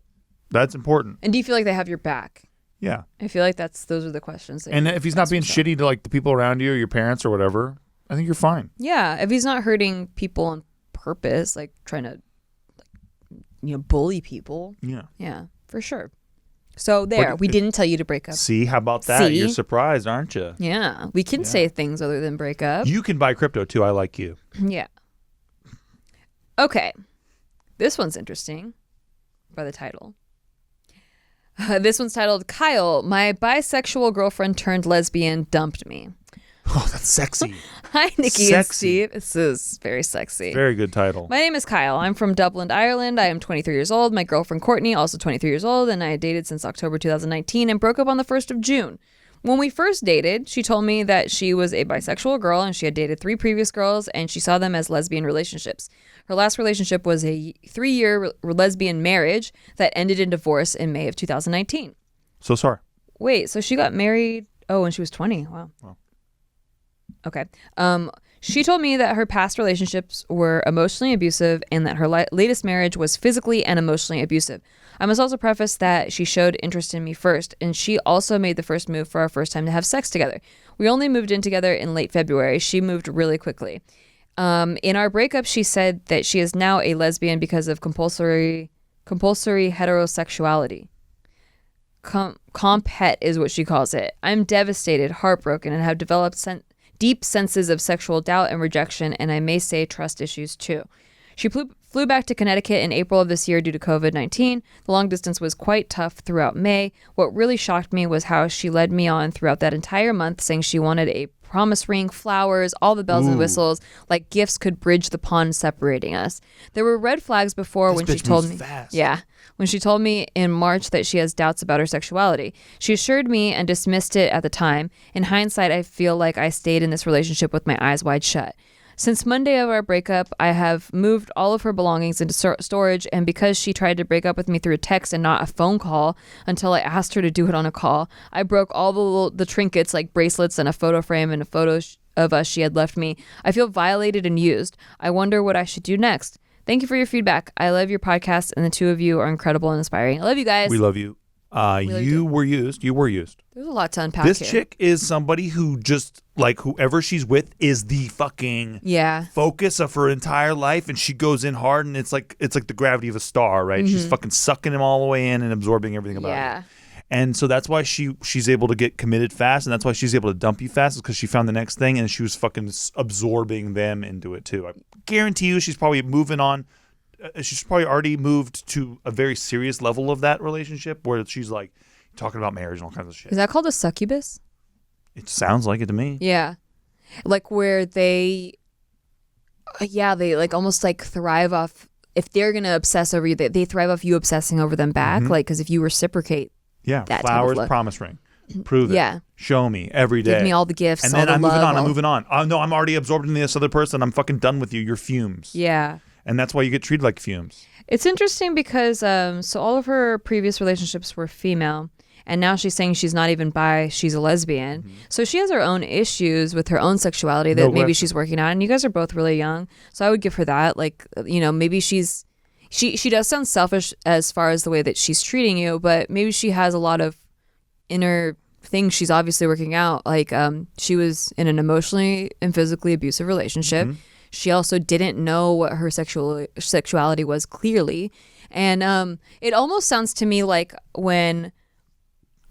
That's important. And do you feel like they have your back? Yeah. I feel like those are the questions. That And you if he's not ask being yourself. shitty to like the people around you or your parents or whatever, I think you're fine. Yeah, if he's not hurting people on purpose, like trying to, bully people. Yeah. Yeah, for sure. So there, we didn't tell you to break up. See, how about that? See? You're surprised, aren't you? Yeah, we can say things other than break up. You can buy crypto too. I like you. Yeah. Okay, this one's interesting by the title. This one's titled, Kyle, my bisexual girlfriend turned lesbian dumped me. Oh, that's sexy. Hi, Nikki and Sexy. Steve. This is very sexy. Very good title. My name is Kyle. I'm from Dublin, Ireland. I am 23 years old. My girlfriend, Courtney, also 23 years old, and I dated since October 2019 and broke up on the 1st of June. When we first dated, she told me that she was a bisexual girl and she had dated 3 previous girls and she saw them as lesbian relationships. Her last relationship was a 3-year lesbian marriage that ended in divorce in May of 2019. So sorry. Wait, so she got married, when she was 20. Wow. Okay. She told me that her past relationships were emotionally abusive and that her latest marriage was physically and emotionally abusive. I must also preface that she showed interest in me first, and she also made the first move for our first time to have sex together. We only moved in together in late February. She moved really quickly. In our breakup, she said that she is now a lesbian because of compulsory heterosexuality. Compet is what she calls it. I'm devastated, heartbroken, and have developed deep senses of sexual doubt and rejection, and I may say trust issues too. She flew back to Connecticut in April of this year due to COVID-19. The long distance was quite tough throughout May. What really shocked me was how she led me on throughout that entire month, saying she wanted a promise ring, flowers, all the bells and whistles, like gifts could bridge the pond separating us. There were red flags before when she told me. Fast. Yeah. When she told me in March that she has doubts about her sexuality. She assured me and dismissed it at the time. In hindsight, I feel like I stayed in this relationship with my eyes wide shut. Since Monday of our breakup, I have moved all of her belongings into storage, and because she tried to break up with me through a text and not a phone call until I asked her to do it on a call, I broke all the trinkets like bracelets and a photo frame and a photo of us she had left me. I feel violated and used. I wonder what I should do next. Thank you for your feedback. I love your podcast, and the two of you are incredible and inspiring. I love you guys. We love you. You were used. You were used. There's a lot to unpack This here. chick is somebody who just, like, whoever she's with is the fucking focus of her entire life, and she goes in hard, and it's like the gravity of a star, right? She's fucking sucking him all the way in and absorbing everything about it. And so that's why she's able to get committed fast, and that's why she's able to dump you fast, is because she found the next thing, and she was fucking absorbing them into it too. I guarantee you she's probably moving on. She's probably already moved to a very serious level of that relationship where she's like talking about marriage and all kinds of shit. Is that called a succubus? It sounds like it to me. Yeah. Like where they like almost like thrive off, if they're going to obsess over you, they thrive off you obsessing over them back. Like, because if you reciprocate. Yeah. That Flowers, promise ring. Prove it. Yeah. Show me every day. Give me all the gifts. And all then the I'm love, moving on. I'm moving on. Oh, no, I'm already absorbed in this other person. I'm fucking done with you. You're fumes. Yeah. And that's why you get treated like fumes. It's interesting because so all of her previous relationships were female, and now she's saying she's not even bi, she's a lesbian. So she has her own issues with her own sexuality that maybe she's working on. And you guys are both really young, so I would give her that. Like, maybe she does sound selfish as far as the way that she's treating you, but maybe she has a lot of inner things she's obviously working out. Like she was in an emotionally and physically abusive relationship. She also didn't know what her sexuality was clearly. And it almost sounds to me like when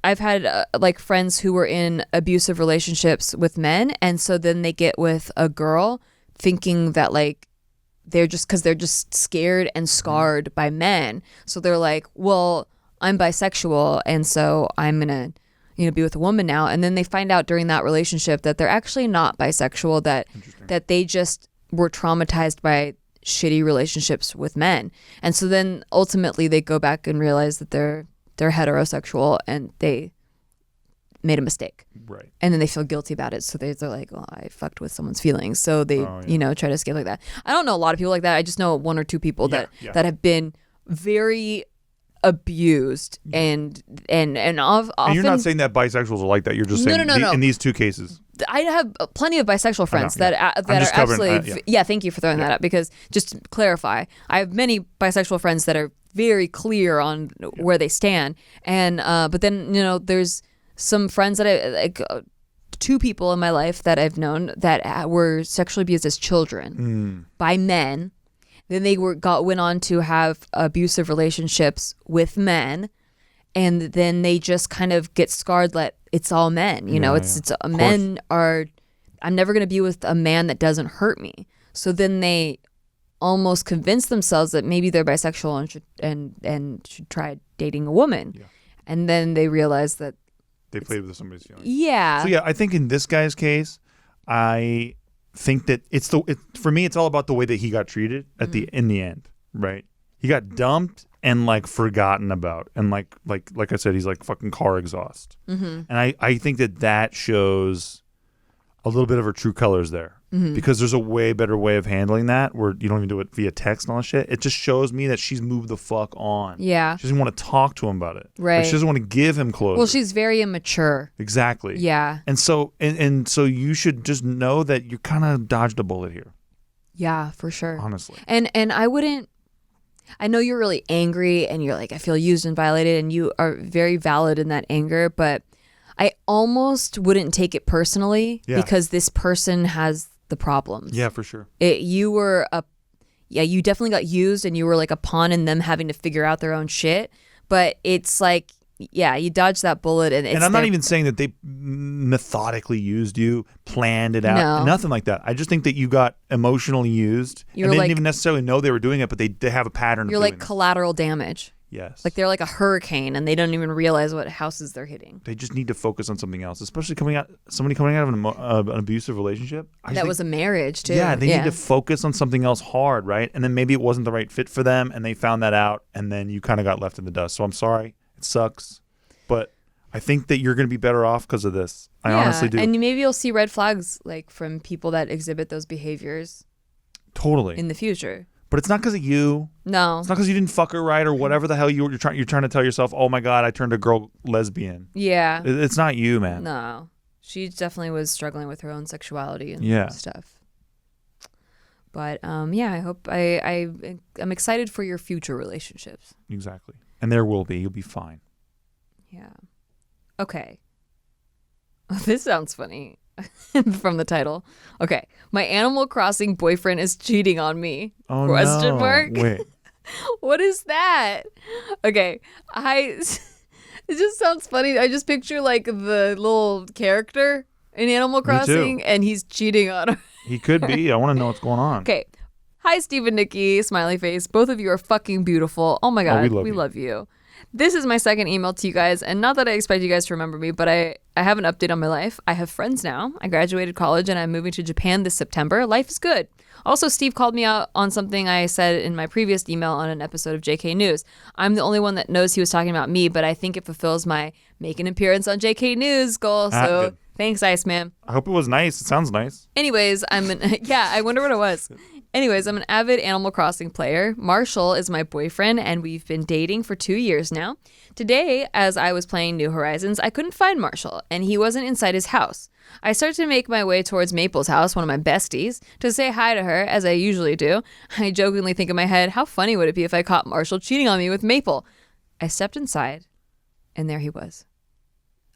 I've had like friends who were in abusive relationships with men, and so then they get with a girl thinking that like they're just scared and scarred by men. So they're like, well, I'm bisexual, and so I'm going to, be with a woman now. And then they find out during that relationship that they're actually not bisexual, that they just were traumatized by shitty relationships with men. And so then ultimately they go back and realize that they're heterosexual and they made a mistake. Right. And then they feel guilty about it. So they're like, well, I fucked with someone's feelings. So they, try to escape like that. I don't know a lot of people like that. I just know one or two people that have been very abused and often. And you're not saying that bisexuals are like that. You're just saying no. In these two cases. I have plenty of bisexual friends that are absolutely. Thank you for throwing that up, because just to clarify, I have many bisexual friends that are very clear on where they stand, and but then there's some friends that I like. Two people in my life that I've known that were sexually abused as children by men. Then they went on to have abusive relationships with men, and then they just kind of get scarred that it's all men. Men are. I'm never going to be with a man that doesn't hurt me. So then they almost convince themselves that maybe they're bisexual and should try dating a woman, and then they realize that they played with somebody's feelings. Yeah. So I think in this guy's case, I think that for me, it's all about the way that he got treated in the end, right? He got dumped and like forgotten about, and like I said, he's like fucking car exhaust. And I think that shows a little bit of her true colors there, because there's a way better way of handling that where you don't even do it via text and all that shit. It just shows me that she's moved the fuck on. Yeah. She doesn't want to talk to him about it. Right. Like, she doesn't want to give him closure. Well, she's very immature. Exactly. Yeah. And so so you should just know that you kind of dodged a bullet here. Yeah, for sure. Honestly. And I know you're really angry and you're like, I feel used and violated, and you are very valid in that anger, but I almost wouldn't take it personally because this person has the problems. Yeah, for sure. You definitely got used, and you were like a pawn in them having to figure out their own shit. But it's like, you dodged that bullet, and I'm not even saying that they methodically used you, planned it out, nothing like that. I just think that you got emotionally used, and they didn't even necessarily know they were doing it, but they have a pattern. You're like collateral damage. Yes. Like they're like a hurricane, and they don't even realize what houses they're hitting. They just need to focus on something else, especially somebody coming out of an abusive relationship. That was a marriage too. Yeah, they need to focus on something else hard, right? And then maybe it wasn't the right fit for them, and they found that out, and then you kind of got left in the dust. So I'm sorry. It sucks. But I think that you're going to be better off because of this. I honestly do. And maybe you'll see red flags like from people that exhibit those behaviors. Totally. In the future. But it's not because of you. No. It's not because you didn't fuck her right or whatever the hell you're trying to tell yourself, oh my God, I turned a girl lesbian. Yeah. It's not you, man. No. She definitely was struggling with her own sexuality and stuff. But I hope I'm excited for your future relationships. Exactly. And there will be. You'll be fine. Yeah. Okay. This sounds funny. From the title. Okay. My Animal Crossing boyfriend is cheating on me. Oh, Question no. mark. Wait. What is that? Okay. It just sounds funny. I just picture like the little character in Animal Crossing, and he's cheating on her. He could be. I want to know what's going on. Okay. Hi, Steve and Nikki. Smiley face. Both of you are fucking beautiful. Oh my God. We love you. This is my second email to you guys, and not that I expect you guys to remember me, but I have an update on my life. I have friends now. I graduated college, and I'm moving to Japan this September. Life is good. Also, Steve called me out on something I said in my previous email on an episode of JK News. I'm the only one that knows he was talking about me, but I think it fulfills my make an appearance on JK News goal. So good. Thanks, Iceman. I hope it was nice. It sounds nice. Anyways, I wonder what it was. Anyways, I'm an avid Animal Crossing player. Marshall is my boyfriend, and we've been dating for 2 years now. Today, as I was playing New Horizons, I couldn't find Marshall, and he wasn't inside his house. I started to make my way towards Maple's house, one of my besties, to say hi to her, as I usually do. I jokingly think in my head, how funny would it be if I caught Marshall cheating on me with Maple? I stepped inside, and there he was.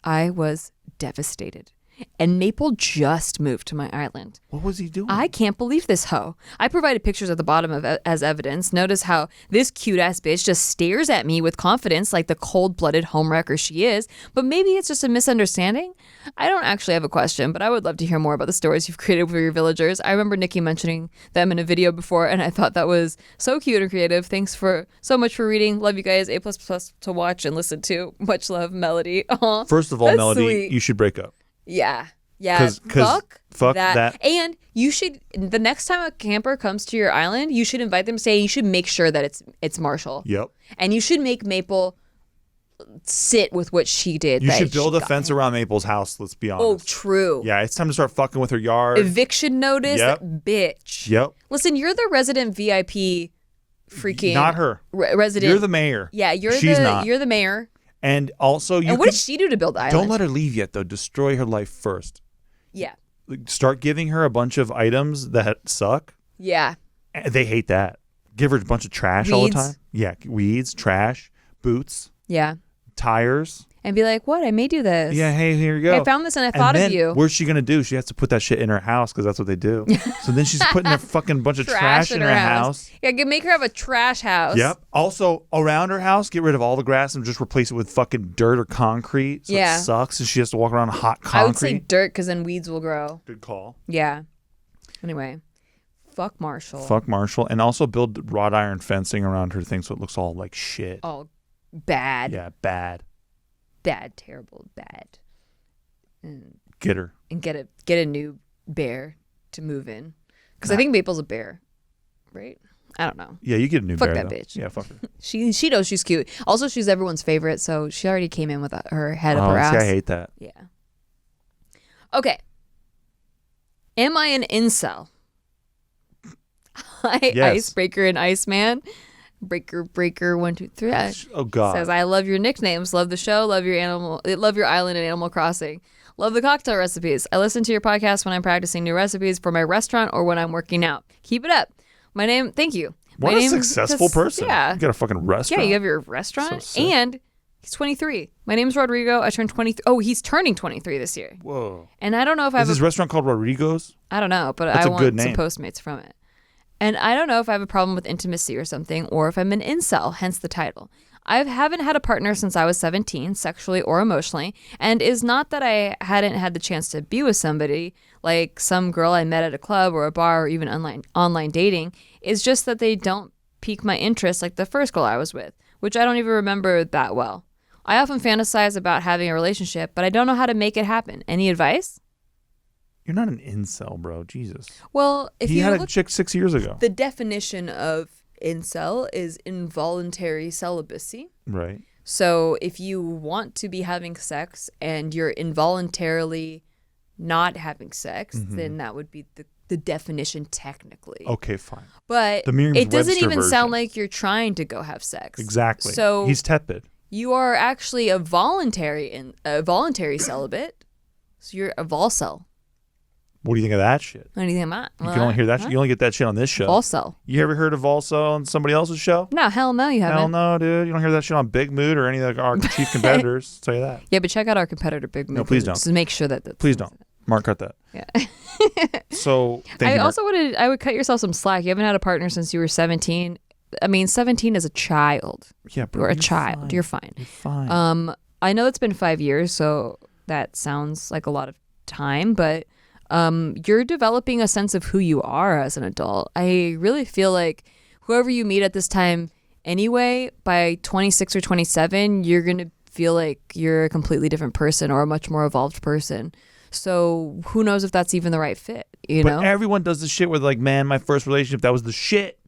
I was devastated. and Maple just moved to my island. What was he doing? I can't believe this hoe. I provided pictures at the bottom of as evidence. Notice how this cute-ass bitch just stares at me with confidence like the cold-blooded homewrecker she is, but maybe it's just a misunderstanding? I don't actually have a question, but I would love to hear more about the stories you've created for your villagers. I remember Nikki mentioning them in a video before, and I thought that was so cute and creative. Thanks so much for reading. Love you guys. A++ to watch and listen to. Much love, Melody. Aww, First of all, Melody, sweet. you should break up. Yeah. 'Cause fuck that. And you should, the next time a camper comes to your island, you should invite them. You should make sure that it's Marshall. Yep. And you should make Maple sit with what she did. You should build a fence around Maple's house. Let's be honest. Oh, true. Yeah, it's time to start fucking with her yard. Eviction notice, Yep. bitch. Yep. Listen, you're the resident VIP. Freaking not her. Resident. You're the mayor. Yeah, She's not. You're the mayor. And also, And what did she do to build the island? Don't let her leave yet, though. Destroy her life first. Yeah. Start giving her a bunch of items that suck. Yeah. They hate that. Give her a bunch of trash all the Weeds. time. Yeah, weeds, trash, boots, Yeah. tires. And be like, what? I made you this. Yeah, hey, here you go. I found this and I thought then, of you. What's she gonna do? She has to put that shit in her house because that's what they do. So then she's putting a fucking bunch of trash in her house. Yeah, make her have a trash house. Yep. Also, around her house, get rid of all the grass and just replace it with fucking dirt or concrete. So Yeah. it sucks and she has to walk around hot concrete. I would say dirt because then weeds will grow. Good call. Yeah. Anyway, fuck Marshall. Fuck Marshall. And also build wrought iron fencing around her thing so it looks all like shit. Oh, bad. Yeah, bad. Bad, terrible, bad. Get her. And get a new bear to move in. Because I think Maple's a bear, right? I don't know. Yeah, you get a new Fuck bear, that though. bitch. Yeah, fuck her. She knows she's cute. Also, she's everyone's favorite, so she already came in with her head up her ass. See, I hate that. Yeah. Okay. Am I an incel? Yes. Icebreaker and Iceman. Breaker 1 2 3. Oh God. Says I love your nicknames, love the show, love your island and Animal Crossing. Love the cocktail recipes. I listen to your podcast when I'm practicing new recipes for my restaurant or when I'm working out. Keep it up. Thank you. What a successful person. Yeah. You got a fucking restaurant. Yeah, you have your restaurant. So sick. And he's 23. My name's Rodrigo. I turned 23. Oh, he's turning 23 this year. Whoa. And I don't know if I have Is his restaurant called Rodrigo's? I don't know, but That's I a want good some name. Postmates from it. And I don't know if I have a problem with intimacy or something, or if I'm an incel, hence the title. I haven't had a partner since I was 17, sexually or emotionally, and is not that I hadn't had the chance to be with somebody, like some girl I met at a club or a bar or even online dating. It's just that they don't pique my interest like the first girl I was with, which I don't even remember that well. I often fantasize about having a relationship, but I don't know how to make it happen. Any advice? You're not an incel, bro. Jesus. Well, if he you had look a chick 6 years ago. the definition of incel is involuntary celibacy. Right. So if you want to be having sex and you're involuntarily not having sex, then that would be the definition technically. Okay, fine. But The it doesn't Merriam-Webster even sound version. like you're trying to go have sex. Exactly. So he's tepid. you are actually a voluntary celibate. So you're a volcel. What do you think of that shit? What do you think about You can only hear that. You only get that shit on this show. Volcel. You ever heard of Volso on somebody else's show? No, hell no, you haven't. Hell no, dude. You don't hear that shit on Big Mood or any of our chief competitors. I'll tell you that. Yeah, but check out our competitor, Big Move. No, please don't. Just make sure that. Please don't. Mark, cut that. Yeah. So, thank you, Mark. I would cut yourself some slack. You haven't had a partner since you were 17. I mean, 17 is a child. Yeah, bro, You're a child. fine. You're fine. You're fine. I know it's been 5 years, so that sounds like a lot of time, but you're developing a sense of who you are as an adult. I really feel like whoever you meet at this time anyway, by 26 or 27, you're going to feel like you're a completely different person or a much more evolved person. So who knows if that's even the right fit, you know? But everyone does this shit where like, man, my first relationship, that was the shit.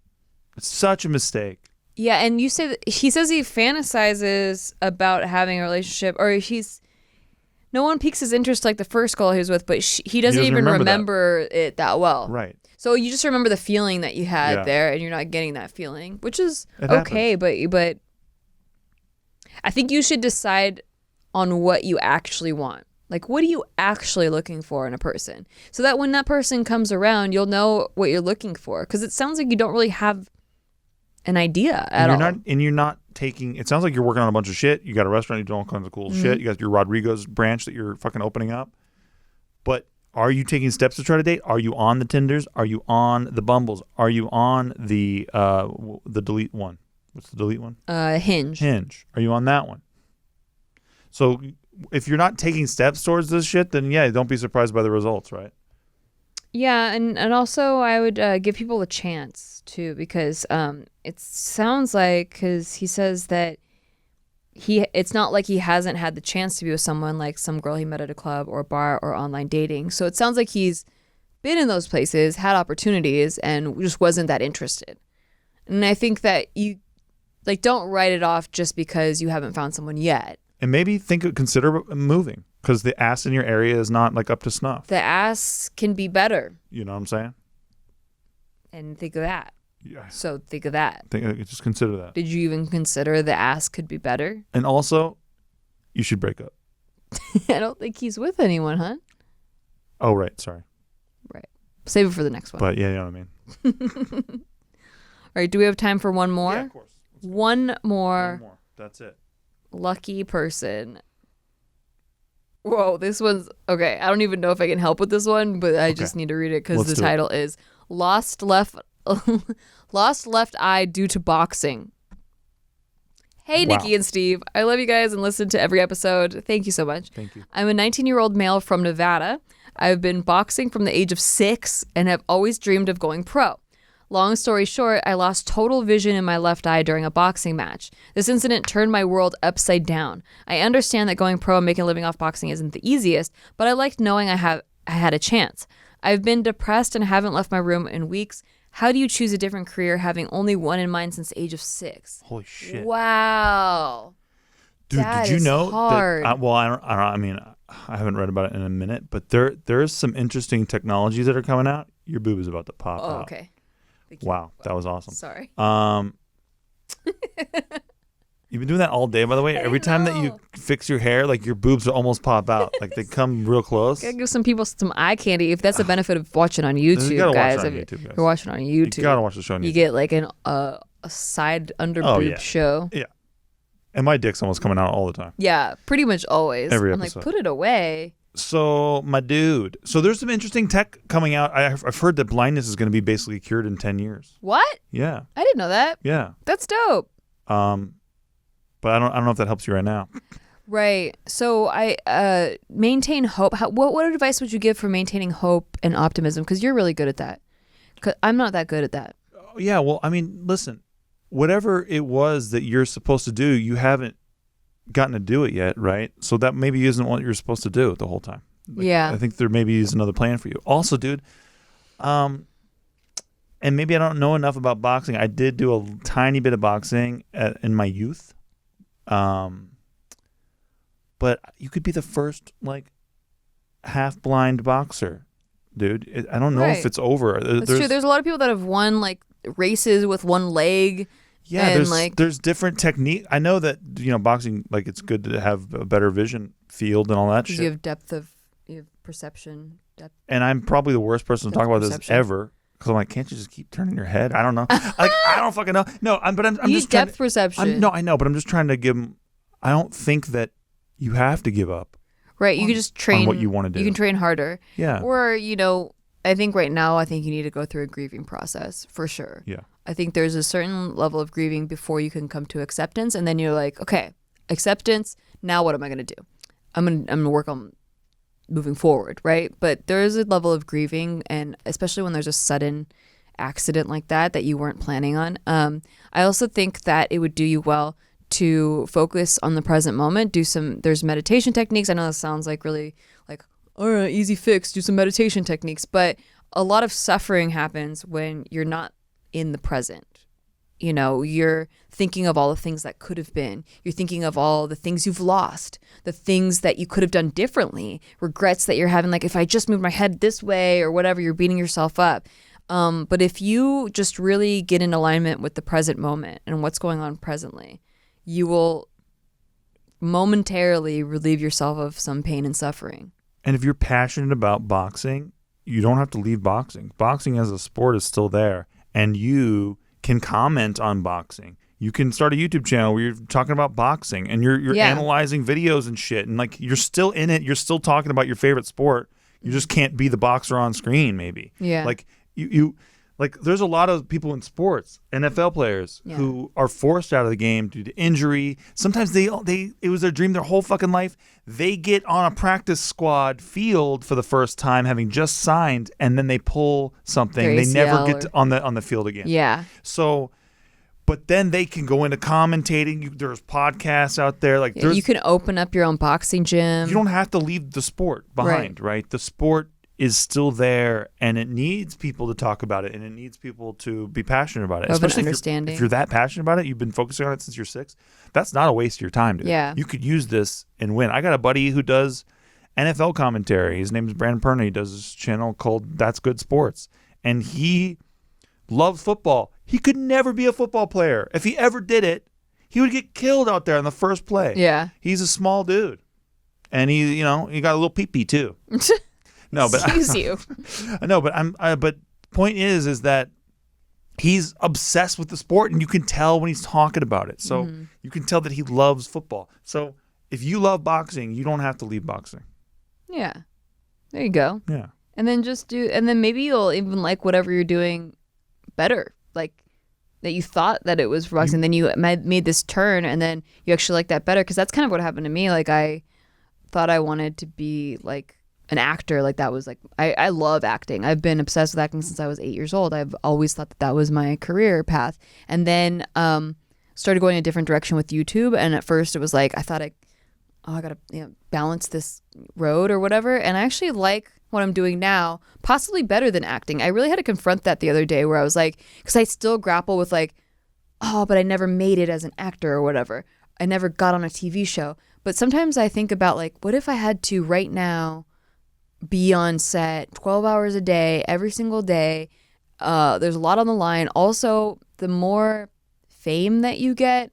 It's such a mistake. Yeah, and you say that he says he fantasizes about having a relationship, or no one piques his interest like the first girl he was with, but he doesn't even remember it that well. Right. So you just remember the feeling that you had Yeah. there, and you're not getting that feeling, which is It okay. But I think you should decide on what you actually want. Like, what are you actually looking for in a person? So that when that person comes around, you'll know what you're looking for. Because it sounds like you don't really have an idea at all. And you're not taking, it sounds like you're working on a bunch of shit. You got a restaurant, you do all kinds of cool shit. You got your Rodrigo's branch that you're fucking opening up. But are you taking steps to try to date? Are you on the Tinders? Are you on the Bumbles? Are you on the delete one? What's the delete one? Hinge. Hinge. Are you on that one? So if you're not taking steps towards this shit, then yeah, don't be surprised by the results, right? Yeah, and also I would give people a chance too, because it sounds like, because he says that it's not like he hasn't had the chance to be with someone, like some girl he met at a club or a bar or online dating. So it sounds like he's been in those places, had opportunities, and just wasn't that interested. And I think that you don't write it off just because you haven't found someone yet. And maybe consider moving, because the ass in your area is not like up to snuff. The ass can be better. You know what I'm saying? And think of that. Yeah. So think of that. Just consider that. Did you even consider the ass could be better? And also, you should break up. I don't think he's with anyone, huh? Oh, right. Sorry. Right. Save it for the next one. But yeah, you know what I mean. All right. Do we have time for one more? Yeah, of course. One more. That's it. Lucky person. Whoa, this one's okay. I don't even know if I can help with this one, but I just need to read it because the title is Lost Left Eye Due to Boxing. Hey, Wow. Nikki and Steve. I love you guys and listen to every episode. Thank you so much. Thank you. I'm a 19-year-old male from Nevada. I've been boxing from the age of 6 and have always dreamed of going pro. Long story short, I lost total vision in my left eye during a boxing match. This incident turned my world upside down. I understand that going pro and making a living off boxing isn't the easiest, but I liked knowing I had a chance. I've been depressed and haven't left my room in weeks. How do you choose a different career having only one in mind since the age of 6? Holy shit. Wow. Dude, That did you is know hard. that? Well, I mean, I haven't read about it in a minute, but there's some interesting technologies that are coming out. Your boob is about to pop out. Oh, okay. Wow, that was awesome. Sorry. You've been doing that all day, by the way. Every time that you fix your hair, like your boobs will almost pop out. Like they come real close. Gotta give some people some eye candy. If that's the benefit of watching on YouTube, guys. If you're watching on YouTube, You gotta watch the show on YouTube. You get like a side under boob show. Yeah. And my dick's almost coming out all the time. Yeah, pretty much always. Every I'm episode. like, put it away. So, my dude. So, there's some interesting tech coming out. I've heard that blindness is going to be basically cured in 10 years. What? Yeah. I didn't know that. Yeah. That's dope. But I don't know if that helps you right now. Right. So I maintain hope. What advice would you give for maintaining hope and optimism? Because you're really good at that. 'Cause I'm not that good at that. Yeah. Well, I mean, listen. Whatever it was that you're supposed to do, you haven't gotten to do it yet, right? So that maybe isn't what you're supposed to do the whole time. Yeah. I think there maybe is another plan for you. Also, dude, and maybe I don't know enough about boxing. I did do a tiny bit of boxing in my youth. But you could be the first half-blind boxer, dude. I don't know if it's over. That's true. There's a lot of people that have won races with one leg. Yeah, and there's different technique. I know that boxing, it's good to have a better vision field and all that shit. You have you have perception depth. And I'm probably the worst person to talk about this ever. Because I'm like, can't you just keep turning your head? I don't know. I don't fucking know. No, I'm just depth perception. I know, but I'm just trying to give them. I don't think that you have to give up. Right, you can just train on what you want to do. You can train harder. Yeah. Or I think right now, you need to go through a grieving process for sure. Yeah. I think there's a certain level of grieving before you can come to acceptance, and then you're like, okay, acceptance. Now what am I gonna do? I'm gonna work on moving forward, right? But there is a level of grieving, and especially when there's a sudden accident like that you weren't planning on. I also think that it would do you well to focus on the present moment. There's meditation techniques. I know that sounds really all right, easy fix, do some meditation techniques, but a lot of suffering happens when you're not in the present. You're thinking of all the things that could have been. You're thinking of all the things you've lost, the things that you could have done differently, regrets that you're having, if I just moved my head this way or whatever, you're beating yourself up. But if you just really get in alignment with the present moment and what's going on presently, you will momentarily relieve yourself of some pain and suffering. And if you're passionate about boxing, you don't have to leave boxing. Boxing as a sport is still there, and you can comment on boxing. You can start a YouTube channel where you're talking about boxing, and you're analyzing videos and shit, and you're still in it. You're still talking about your favorite sport. You just can't be the boxer on screen, maybe. Yeah. Like you like there's a lot of people in sports, NFL players who are forced out of the game due to injury. Sometimes they it was their dream their whole fucking life. They get on a practice squad field for the first time having just signed, and then they pull something. Their They never ACL get on the field again. Yeah. So but then they can go into commentating. There's podcasts out there. Like You can open up your own boxing gym. You don't have to leave the sport behind, right? The sport is still there, and it needs people to talk about it, and it needs people to be passionate about it. Especially if you're that passionate about it, you've been focusing on it since you're 6. That's not a waste of your time, dude. Yeah. You could use this and win. I got a buddy who does NFL commentary. His name is Brandon Perna. He does this channel called That's Good Sports, and he loves football. He could never be a football player. If he ever did it, he would get killed out there on the first play. Yeah. He's a small dude, and he got a little pee-pee too. No, but excuse you. No, but but point is that he's obsessed with the sport, and you can tell when he's talking about it. So you can tell that he loves football. So if you love boxing, you don't have to leave boxing. Yeah. There you go. Yeah. And then maybe you'll even like whatever you're doing better. Like that you thought that it was boxing, then you made this turn, and then you actually like that better. Because that's kind of what happened to me. Like I thought I wanted to be like an actor. Like that was like I love acting. I've been obsessed with acting since I was 8 years old. I've always thought that was my career path. And then started going a different direction with YouTube. And at first it was like I thought I gotta balance this road or whatever. And I actually like what I'm doing now, possibly better than acting. I really had to confront that the other day where I was like, because I still grapple with like, but I never made it as an actor or whatever. I never got on a TV show. But sometimes I think about like, what if I had to right now be on set 12 hours a day, every single day? There's a lot on the line. Also, the more fame that you get,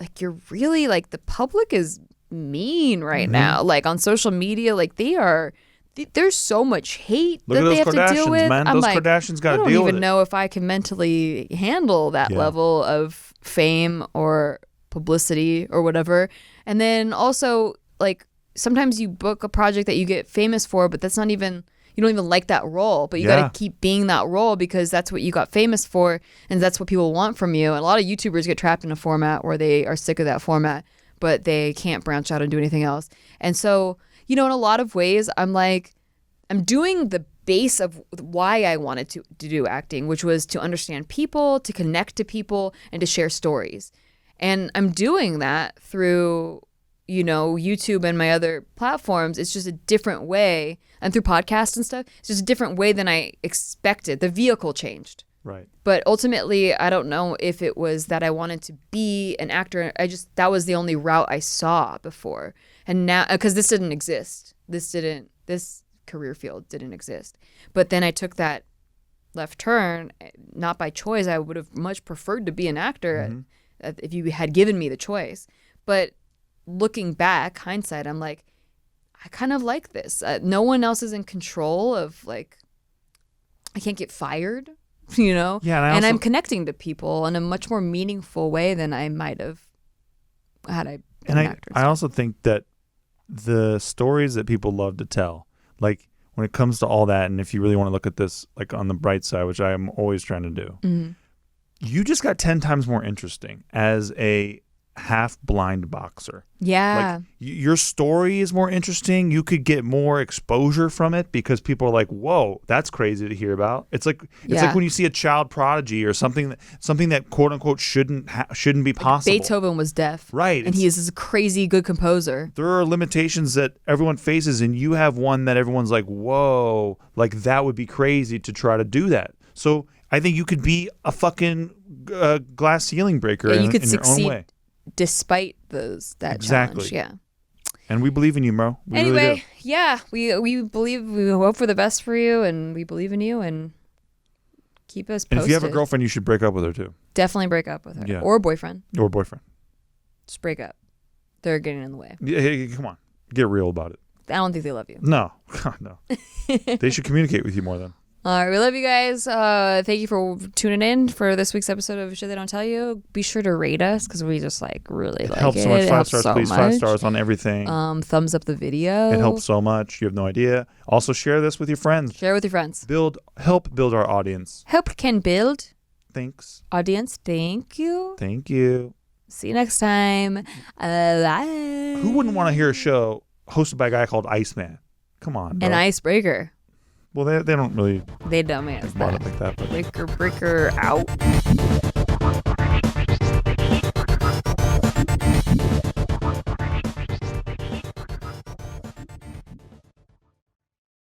like you're really like the public is mean right now. Like on social media, like there's so much hate that they have to deal with. Man. I'm those like, Kardashians got to deal with it. I don't even know if I can mentally handle that level of fame or publicity or whatever. And then also, like, sometimes you book a project that you get famous for, but that's not even, you don't even like that role, but you got to keep being that role because that's what you got famous for and that's what people want from you. And a lot of YouTubers get trapped in a format where they are sick of that format, but they can't branch out and do anything else. And so, in a lot of ways, I'm like, I'm doing the base of why I wanted to do acting, which was to understand people, to connect to people, and to share stories. And I'm doing that through, YouTube and my other platforms. It's just a different way. And through podcasts and stuff, it's just a different way than I expected. The vehicle changed. Right. But ultimately, I don't know if it was that I wanted to be an actor. That was the only route I saw before. And now, because this didn't exist. This career field didn't exist. But then I took that left turn, not by choice. I would have much preferred to be an actor if you had given me the choice. But looking back, hindsight, I'm like, I kind of like this. No one else is in control of, like, I can't get fired, Yeah, and I'm connecting to people in a much more meaningful way than I might have had I been an actor. I also think that the stories that people love to tell, like when it comes to all that, and if you really want to look at this like on the bright side, which I am always trying to do, you just got 10 times more interesting as a half-blind boxer. Yeah. Like your story is more interesting. You could get more exposure from it because people are like, "Whoa, that's crazy to hear about." It's like when you see a child prodigy or something that quote unquote shouldn't be possible. Like Beethoven was deaf, right? And he is a crazy good composer. There are limitations that everyone faces, and you have one that everyone's like, "Whoa, like that would be crazy to try to do that." So I think you could be a fucking glass ceiling breaker in your own way. Despite that challenge, yeah. And we believe in you, Mo. We really do. we hope for the best for you, and we believe in you, and keep us posted. And if you have a girlfriend, you should break up with her too. Definitely break up with her, or a boyfriend. Just break up. They're getting in the way. Yeah, hey, come on, get real about it. I don't think they love you. No, God, no. They should communicate with you more then. All right, we love you guys. Thank you for tuning in for this week's episode of Shit They Don't Tell You. Be sure to rate us because we just really like helps it. so much. It 5 helps stars, so please. much. 5 stars on everything. Thumbs up the video. It helps so much. You have no idea. Also, share this with your friends. Share with your friends. Help build our audience. Help can build. Thanks. Audience, thank you. Thank you. See you next time. Bye. Who wouldn't want to hear a show hosted by a guy called Iceman? Come on, bro. An icebreaker. Well, they don't really They dumbass want that. it like that. But Breaker out.